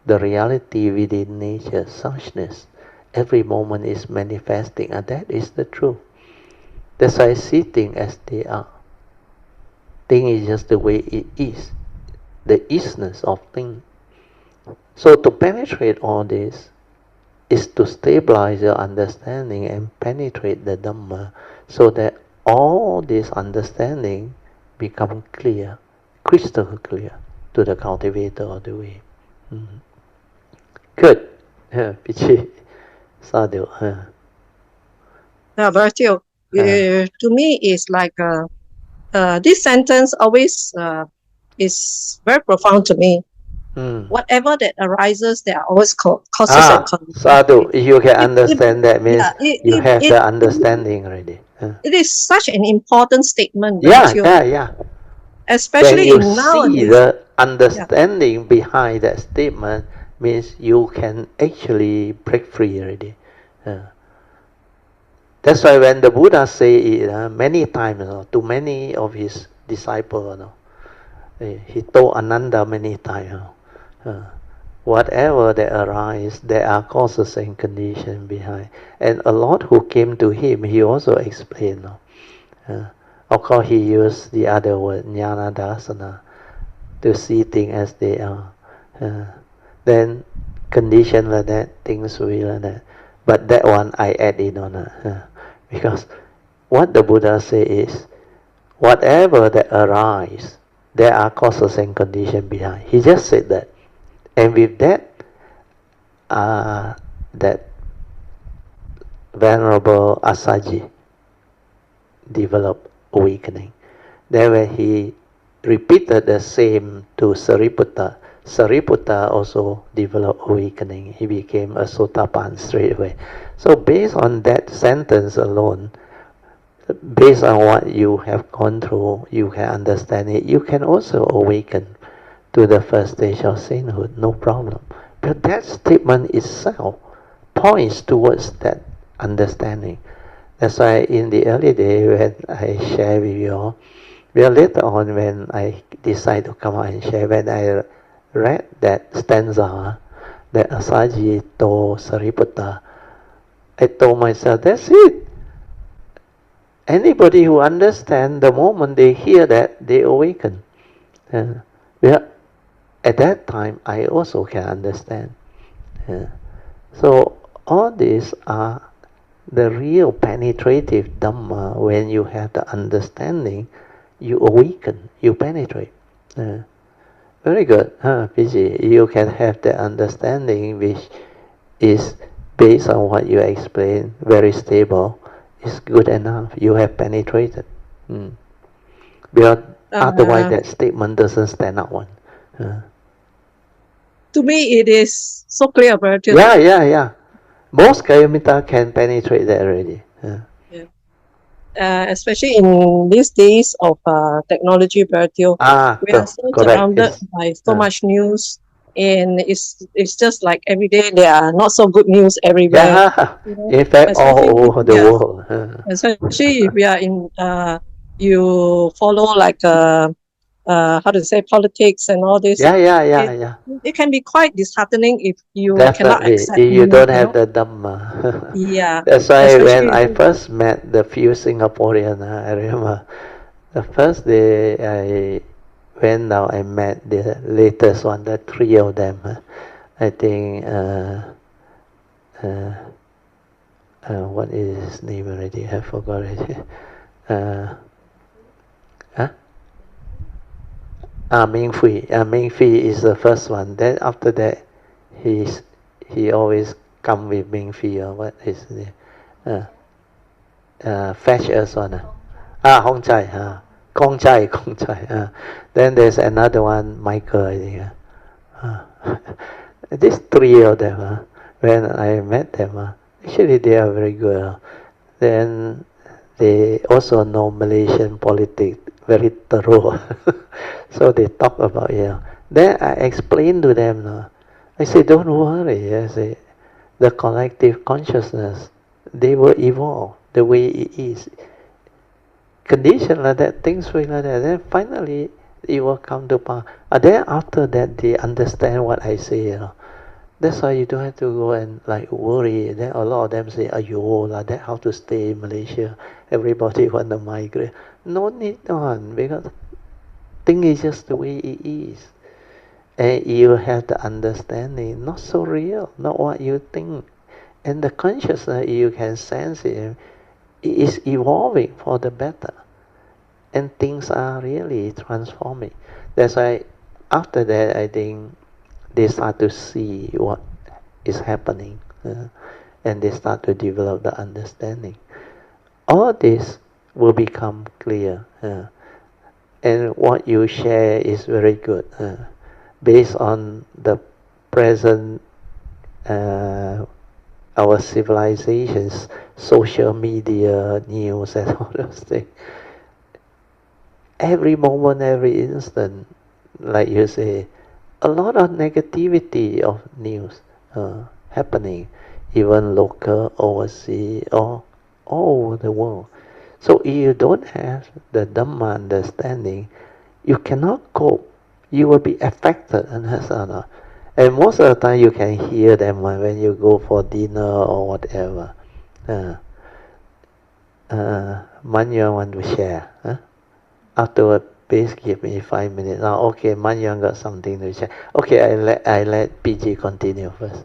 the reality within nature, suchness. Every moment is manifesting, and that is the truth. That's why I see things as they are. Thing is just the way it is, the isness of thing. So to penetrate all this is to stabilize your understanding and penetrate the Dhamma, so that all this understanding become clear, crystal clear to the cultivator of the way. Good. PG. Sadhu. Virtue, to me is like this sentence always is very profound to me. Whatever that arises, there are always causes and conditions. Sadhu, if you can understand that means you have the understanding already. It is such an important statement. Yeah. Especially when you in nowadays. see the understanding behind that statement, means you can actually break free already. That's why when the Buddha say it many times to many of his disciples, he told Ananda many times, whatever that arise, there are causes and conditions behind. And a lot who came to him, he also explained. Of course, he used the other word, jnana dasana, to see things as they are. Then condition like that, things will be like that. But that one I add in on Because what the Buddha says is, whatever that arises, there are causes and conditions behind. He just said that. And with that, that Venerable Asaji developed awakening. Then when he repeated the same to Sariputta, Sariputta also developed awakening. He became a Sotapan straight away. So based on that sentence alone, based on what you have gone through, you can understand it. You can also awaken to the first stage of sainthood, no problem. But that statement itself points towards that understanding. That's why in the early day when I share with you all, well, later on when I decide to come out and share, when I read that stanza that Asaji told Sariputta, I told myself, that's it. Anybody who understands, the moment they hear that, they awaken. Well, at that time, I also can understand. So all these are the real penetrative Dhamma. When you have the understanding, you awaken, you penetrate. Very good, PG. You can have the understanding which is based on what you explain, very stable. It's good enough. You have penetrated. Because otherwise that statement doesn't stand out one. To me, it is so clear, Brother. Yeah. Most Kayamita can penetrate that already. Especially in these days of technology, Brother. We are so surrounded by so much news, and it's just like every day there are not so good news everywhere. Yeah, in fact, all over the world. Especially if we are in, you follow like how to say, politics and all this. Yeah. It can be quite disheartening if you cannot Definitely, accept if you don't know? have the Dhamma. Yeah. That's why when I first met the few Singaporeans, I remember the first day I went down, I met the latest one, the three of them. I think, what is his name already? I forgot already. Ming Fui. Ming Fui is the first one. Then after that, he always come with Ming Fui or what is his name? Fetch us one. Hong Chai. Kong Chai. Then there's another one, Michael, I think. These three of them, when I met them, actually they are very good. Then they also know Malaysian politics very thorough. So they talk about it. Then I explained to them, I say, don't worry. I say, the collective consciousness, they will evolve the way it is. Condition like that, things will like that. Then finally, it will come to pass. Then after that, they understand what I say. That's why you don't have to go and like worry. Then a lot of them say, "Ayo, like that how to stay in Malaysia? Everybody want to migrate." No need on, because thing is just the way it is, and you have the understanding. Not so real, not what you think, and the consciousness you can sense it. It is evolving for the better, and things are really transforming. That's why after that, I think they start to see what is happening, and they start to develop the understanding. All this will become clear, and what you share is very good, based on the present our civilizations, social media, news, and all those things. Every moment, every instant, like you say, a lot of negativity of news happening, even local, overseas, or all over the world. So if you don't have the Dhamma understanding, you cannot cope. You will be affected, and most of the time you can hear them when you go for dinner or whatever. Man Yuen want to share. Afterward, please give me 5 minutes. Now, okay, Man Yuen got something to share. Okay, I let PG continue first.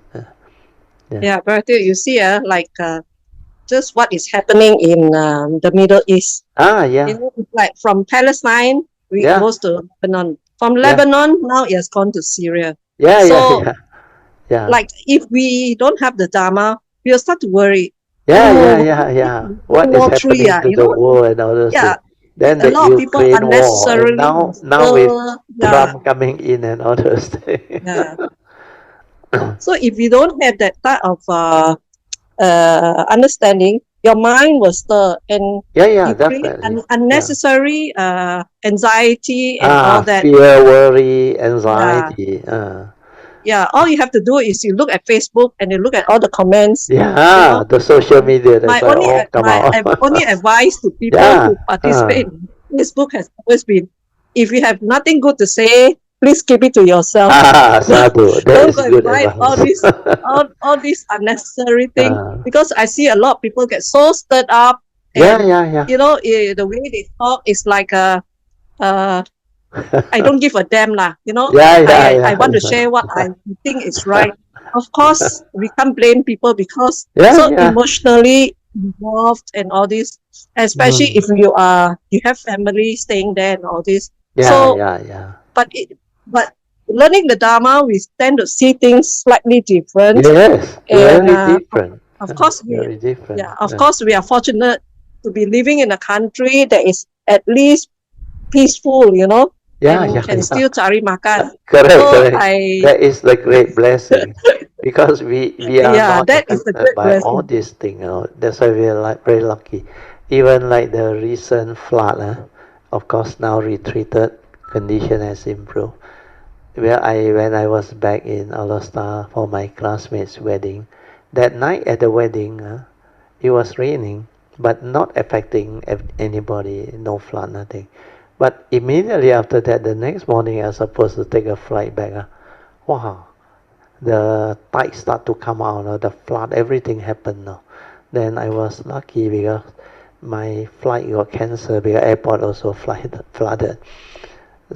Yeah, but you see, like just what is happening in the Middle East. Ah, yeah. You know, it's like from Palestine, it Yeah. goes to Lebanon. From Yeah. Lebanon, now it has gone to Syria. Yeah, So, yeah. like, if we don't have the Dharma, we'll start to worry. Yeah. What is War three, happening to you the know? world and all those Yeah, things. Then a the lot of people Ukraine war, and unnecessarily now with yeah, Trump coming in and all those things. yeah. So if you don't have that type of understanding, your mind will stir and Yeah, you create definitely. unnecessary anxiety and all that. Fear, worry, Yeah, anxiety. yeah. All you have to do is you look at Facebook and you look at all the comments. You know, The social media, my that's why all come out. only advice to people Yeah. who participate in Facebook has always been, if you have nothing good to say, please keep it to yourself. Sadhu. That Don't is go and good write all advice. this all these unnecessary things, because I see a lot of people get so stirred up, and Yeah. you know, the way they talk is like I don't give a damn lah. You know, I want to share what I think is right. Of course, we can't blame people because so emotionally involved and all this, especially if you have family staying there and all this. Yeah. But learning the Dharma, we tend to see things slightly different. Yes, And very different. of course, Very different. of course, we are fortunate to be living in a country that is at least peaceful, you know, and can still cari makan. Correct. I That is the great blessing, because we are not that is the affected great by all blessing. these things. That's why we are like very lucky. Even like the recent flood, of course now retreated, condition has improved. When I was back in Alasta for my classmate's wedding, that night at the wedding, it was raining, but not affecting anybody, no flood, nothing. But immediately after that, the next morning, I was supposed to take a flight back. Wow, the tide start to come out, the flood, everything happened now. Then I was lucky because my flight got cancelled because airport also flooded.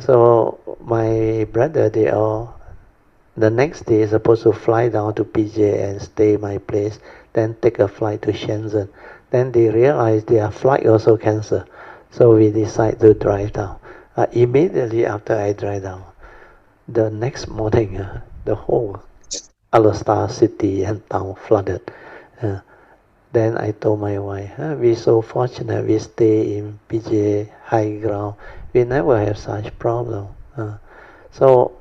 So my brother, the next day supposed to fly down to PJ and stay my place, then take a flight to Shenzhen. Then they realized their flight also cancelled. So we decide to drive down. Immediately after I drive down, the next morning, the whole Alasta city and town flooded. Then I told my wife, we're so fortunate we stay in PJ high ground. We never have such problem. So,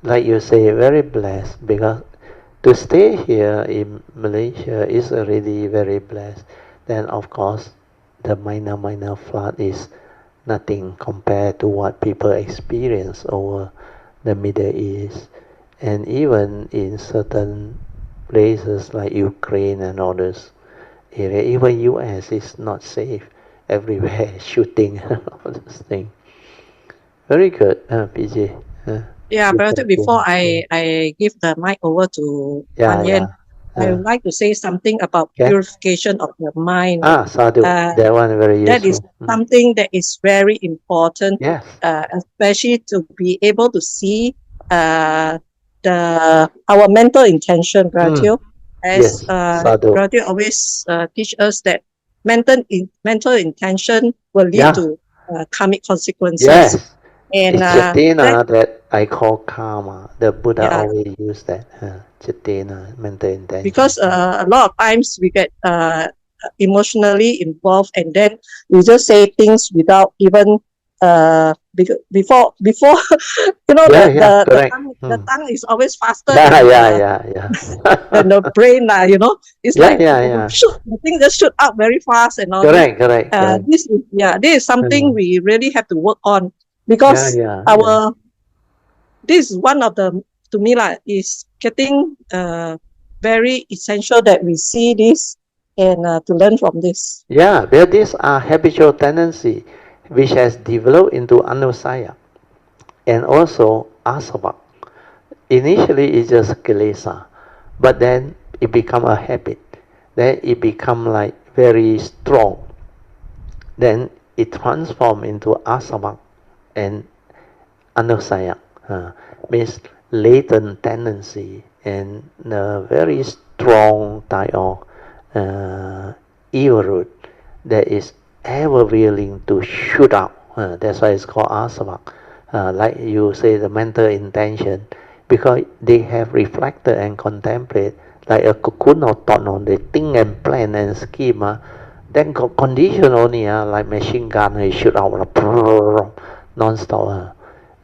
like you say, very blessed, because to stay here in Malaysia is already very blessed. Then of course, the minor flood is nothing compared to what people experience over the Middle East, and even in certain places like Ukraine and others area, even US is not safe. Everywhere shooting and all this thing. Very good, PJ. Yeah, but before I give the mic over to Mun Yuen, I would like to say something about purification of the mind. Sadhu. That one very useful. That is something that is very important, especially to be able to see our mental intention, Gratitude. As Gratitude always teach us that mental intention will lead to karmic consequences. Yes. And it's Chaitana that I call karma. The Buddha always used that. Chaitana, mental intention. Because a lot of times we get emotionally involved, and then we just say things without even before you know, the tongue is always faster than the brain, you know. It's like the thing just shoot out very fast and all. Correct. This is something we really have to work on, because this is one of the, to me, is getting very essential that we see this and to learn from this. Yeah, well, these are habitual tendency which has developed into anusaya and also asava. Initially it's just kilesa, but then it become a habit. Then it become like very strong. Then it transform into asava and anusaya, means latent tendency and a very strong type of evil root that is ever willing to shoot out. That's why it's called asava. Like you say, the mental intention, because they have reflected and contemplate like a cocoon or thought, they think and plan and scheme. Then condition only, like machine gun, they shoot out non-stop.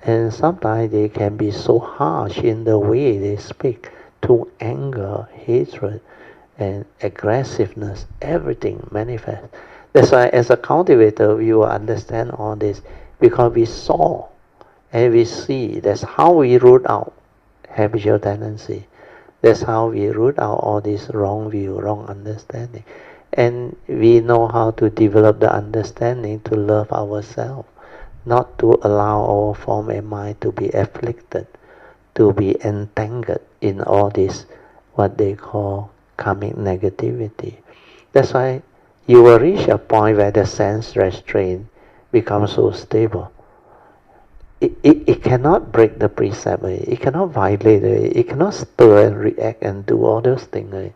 And sometimes they can be so harsh in the way they speak, to anger, hatred, and aggressiveness, everything manifests. That's why as a cultivator, we will understand all this, because we saw and we see. That's how we root out habitual tendency. That's how we root out all this wrong view, wrong understanding. And we know how to develop the understanding to love ourselves, not to allow our form and mind to be afflicted, to be entangled in all this, what they call karmic negativity. That's why you will reach a point where the sense restraint becomes so stable. It cannot break the precept, it cannot violate it, it cannot stir and react and do all those things.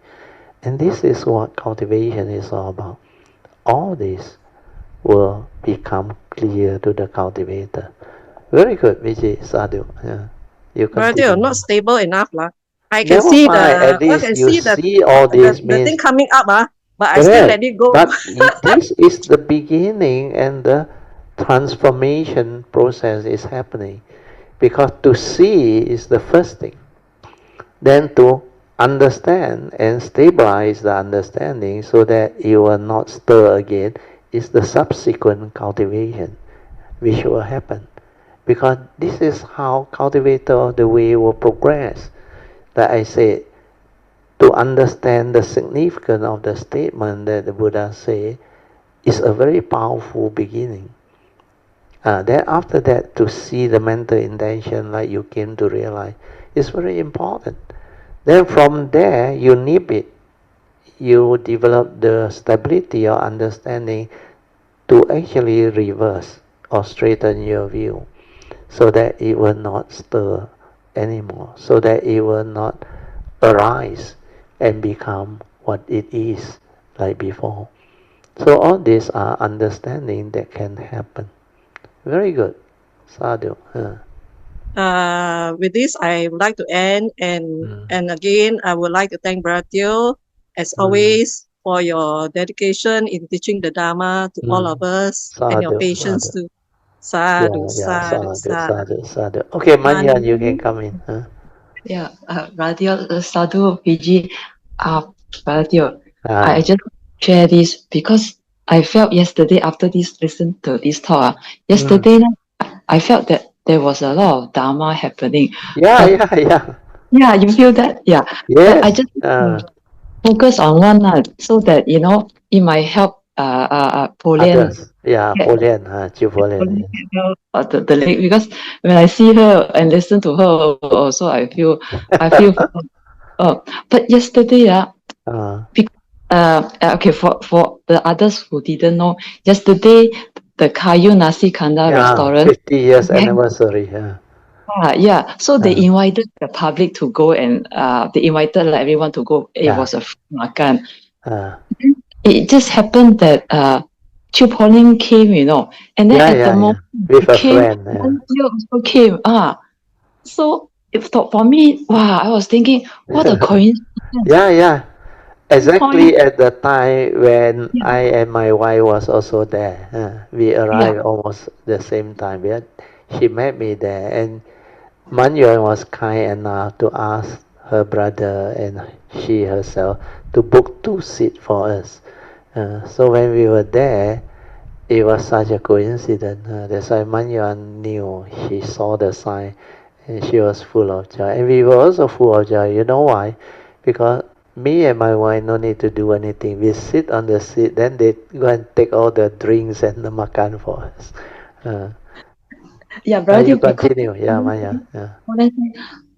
And this is what cultivation is all about. All this will become clear to the cultivator. Very good, Vijay, Sadhu. Yeah. You Brother, not stable enough. I can Never see mind, at least you see all this the thing means coming up, but I correct. still let it go. But this is the beginning, and the transformation process is happening, because to see is the first thing. Then to understand and stabilize the understanding so that you will not stir again is the subsequent cultivation which will happen. Because this is how cultivator of the way will progress. That I said, to understand the significance of the statement that the Buddha said is a very powerful beginning. Then after that, to see the mental intention like you came to realize is very important. Then from there, you nip it. You develop the stability or understanding to actually reverse or straighten your view, so that it will not stir anymore, so that it will not arise and become what it is like before. So all these are understanding that can happen. Very good. Sadhu. With this, I would like to end, and again, I would like to thank Brother as always for your dedication in teaching the Dhamma to all of us, and your patience too. Sadhu, Sadhu. Okay, Man Yuen, you can come in. Yeah, Radio Sadhu PG, Radio. I just share this because I felt yesterday after listen to this talk. Yesterday, I felt that there was a lot of Dharma happening. Yeah. Yeah, you feel that? Yeah. Yes. But I just focus on one, so that it might help Poh Lian. Yeah, Poh Lian, Poh Lian. The lady, because when I see her and listen to her also, I feel. But yesterday, okay, for the others who didn't know, yesterday the Kayu Nasi Kanda restaurant 50 years anniversary. So they invited the public to go, and they invited everyone to go. It was a free makan. It just happened that Sis Poh Lian came, and then at the moment with a friend. Also came. So for me, wow, I was thinking, what a coincidence. Exactly at the time when I and my wife was also there. We arrived almost the same time. She met me there, and Man Yuen was kind enough to ask her brother and she herself to book 2 seats for us. So when we were there, it was such a coincidence. That's why Man Yuen knew. She saw the sign and she was full of joy. And we were also full of joy. You know why? Because me and my wife no need to do anything. We sit on the seat, then they go and take all the drinks and the makan for us. Brother, you continue. Maya.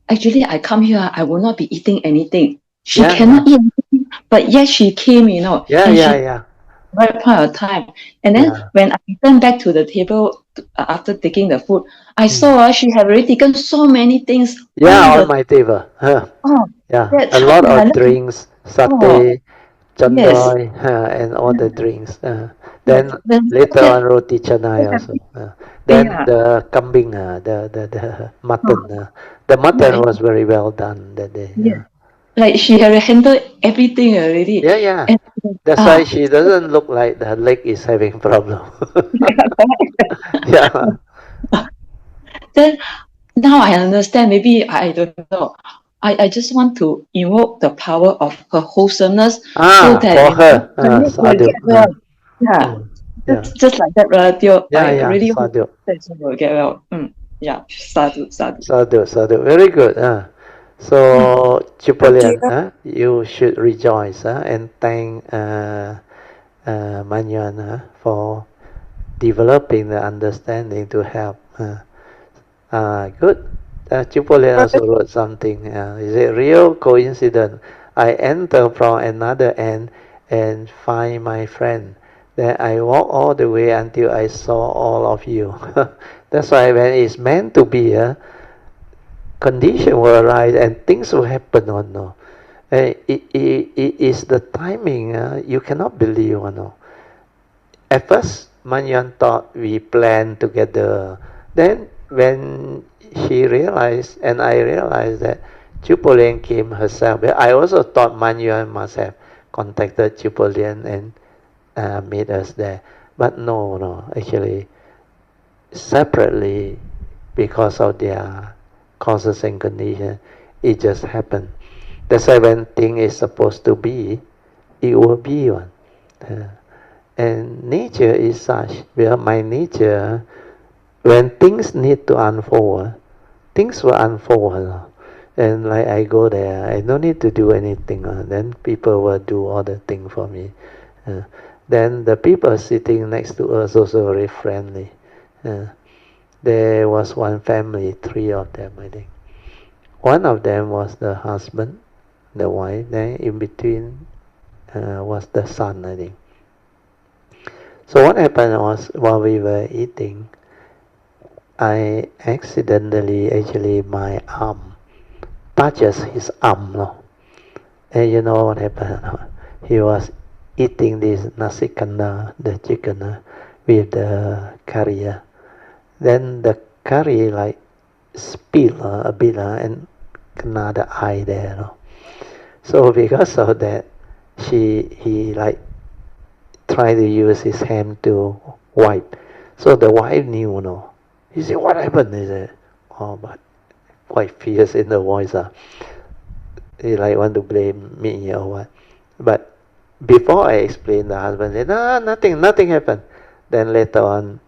Actually, I come here, I will not be eating anything. She cannot eat anything, but yet she came, Right point of time. And then when I returned back to the table after taking the food, I saw she had already taken so many things. On my table. A lot of drinks, satay, chandoi, and all the drinks. Then later on roti canai also. Then the kambing, the mutton. The mutton was very well done that day. Like she had handled everything already. Yeah. And, that's why she doesn't look like her leg is having problem. Yeah. Then now I understand. Maybe I don't know. I just want to invoke the power of her wholesomeness so that for her, will sadhu. get well. Yeah. Just like that, I really hope sadhu. that she will get well. Yeah, sadhu. Sadhu. Very good. So, Puja Lian, you should rejoice and thank Mun Yuen for developing the understanding to help. Good. Puja Lian also wrote something. Is it real coincidence? I enter from another end and find my friend. Then I walk all the way until I saw all of you. That's why when it's meant to be, condition will arise and things will happen or no. It is the timing you cannot believe or no. At first, Mun Yuen thought we planned together. Then when she realized and I realized that Puja Lian came herself, I also thought Mun Yuen must have contacted Puja Lian and made us there. But no, actually separately because of their causes and conditions, it just happened. That's why when thing is supposed to be, it will be one. And nature is such. Well, my nature, when things need to unfold, things will unfold. And like I go there, I don't need to do anything. Then people will do all the thing for me. Then the people sitting next to us also very friendly. There was one family, 3 of them, I think. One of them was the husband, the wife. Then in between was the son, I think. So what happened was while we were eating, I accidentally, actually, my arm touches his arm. No? And you know what happened? He was eating this nasi kandar, the chicken, with the curry. Then the curry like spill a bit and kena the eye there. No? So because of that, he like tried to use his hand to wipe. So the wife knew, no. He said, what happened? He said, oh, but quite fierce in the voice. He like want to blame me or what. But before I explained, the husband said, no, nothing happened. Then later on,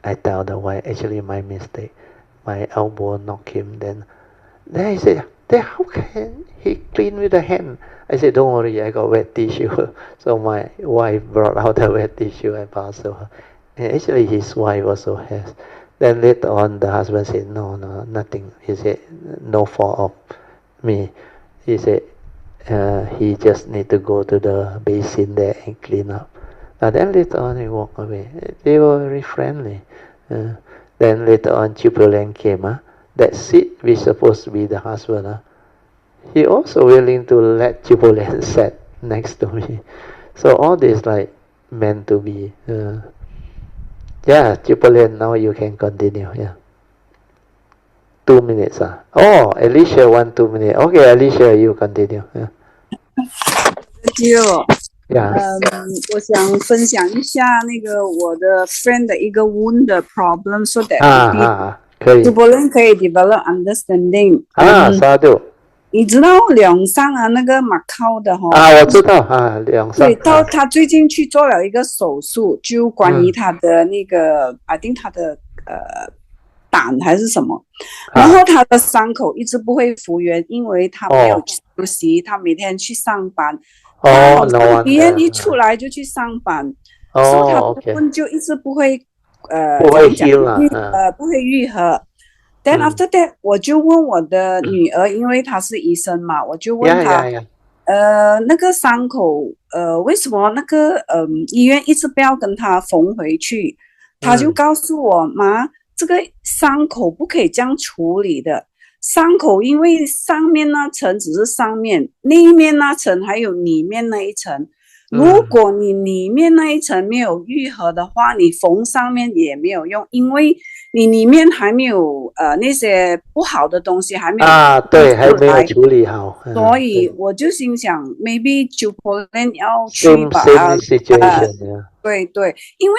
I tell the wife, actually my mistake. My elbow knocked him. Then he said, how can he clean with the hand? I said, don't worry, I got wet tissue. So my wife brought out the wet tissue and passed to her. And actually his wife also has. Then later on the husband said, no, nothing. He said, no fault of me. He said, he just need to go to the basin there and clean up. Then later on he walked away. They were very friendly. Then later on Puja Lian came. That seat which supposed to be the husband. He also willing to let Puja Lian sit next to me. So all this like meant to be. Yeah, Puja Lian, now you can continue. Yeah. 2 minutes. Oh, Alicia 2 minutes. Okay, Alicia, you continue. Yeah. Thank you. Yeah. 我想分享一下那个我的 friend 的一个 wound problem, so that 可以。Puja Lian可以 develop understanding. sadhu。你知道梁上那个马靠的我知道梁上。对，他最近去做了一个手术，就关于他的那个I think 他的胆还是什么，然后他的伤口一直不会复原，因为他没有休息，他每天去上班。医院一出来就去上班，所以他的问就一直不会不会愈合。Then after that， 我就问我的女儿，因为她是医生嘛，我就问她，那个伤口，为什么那个医院一直不要跟她缝回去？她就告诉我妈，这个伤口不可以这样处理的。伤口因为上面那层只是上面，内面那层还有里面那一层。如果你里面那一层没有愈合的话，你缝上面也没有用，因为你里面还没有那些不好的东西还没有对，还没有处理好，所以我就心想 ，maybe Sis Poh Lian 要去 same situation，对对，因为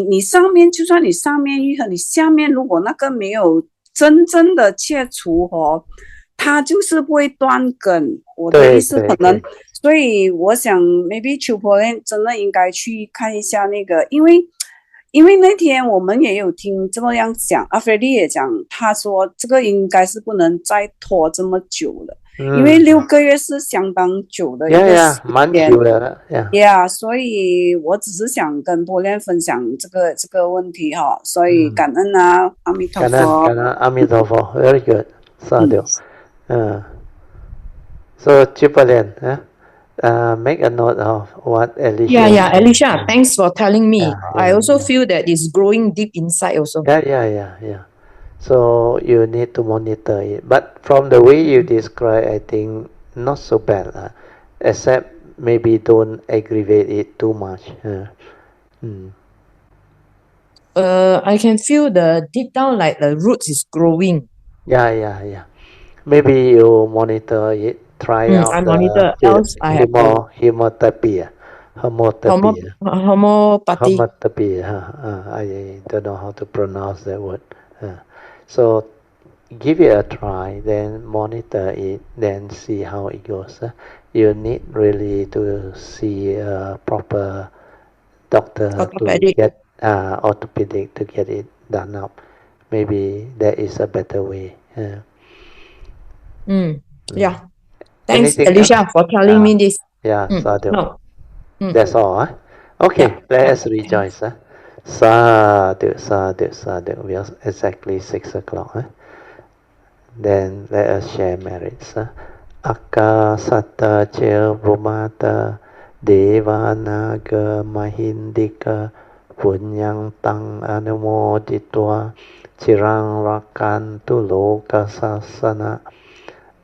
你上面就算你上面愈合，你下面如果那个没有真正的切除它就是不会断根。我的意思可能，所以我想 maybe Sis Poh Lian 真的应该去看一下那个，因为那天我们也有听这么样讲，阿菲利也讲，他说这个应该是不能再拖这么久了，因为6个月是相当久的一个时间，蛮久了所以我只是想跟波莲分享这个问题哈，所以感恩啊，阿弥陀佛，感恩阿弥陀佛 ，very good， sadhu， so Sis Poh Lian，make a note of what Alicia. Alicia, thanks for telling me. I also feel that it's growing deep inside also. Yeah. So you need to monitor it. But from the way you describe, I think not so bad. Except maybe don't aggravate it too much. I can feel the deep down like the roots is growing. Yeah. Maybe you monitor it. Try out I monitor. Else I have homotherapy. homeopathy. I don't know how to pronounce that word. So give it a try, then monitor it, then see how it goes. You need really to see a proper doctor Orthopedic. to get orthopedic to get it done up. Maybe there is a better way. Yeah. Thanks, Anything Alicia, else? for telling me this. Sadhu. No. That's all. Okay, let us rejoice. Sadhu. We are exactly 6 o'clock. Then let us share merits. Akasata Chil Bhumata Devanaga Mahindika Punyang Tang Anumoditwa Chirang Rakantu Loka Sasana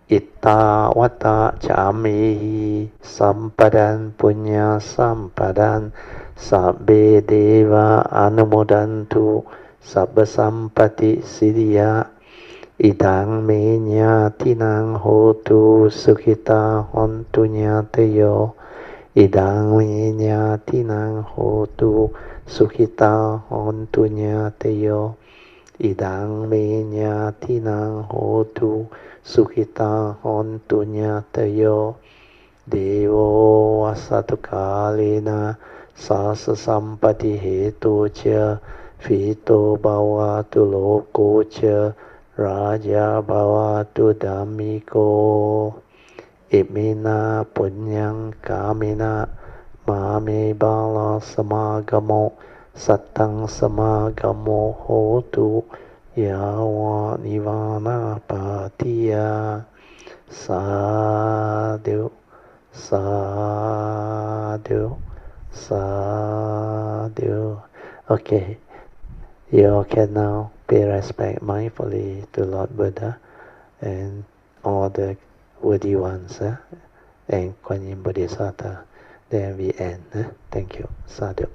Itta Vata Chami Sampadan Punya Sampadan Sabbe Deva Anumodantu Sabba Sampati Siddhya Idang me nyatinang hotu sukhita hontu nyateyo. Idang me nyatinang hotu sukhita hontu nyateyo. Idang me nyatinang hotu sukhita hontu nyateyo. Devo vasatu kalena sasa sampati hetu cha fito bhavatu loko cha Raja Bhavatu Dhammiko Imina Punyang Kamina Mame Bala Samagamo Satang Samagamo Hotu Yawa Nivana Patiya Sadhu Okay, you can now pay respect mindfully to Lord Buddha and all the worthy ones and Kuan Yin Bodhisattva. Then we end. Thank you. Sadhu.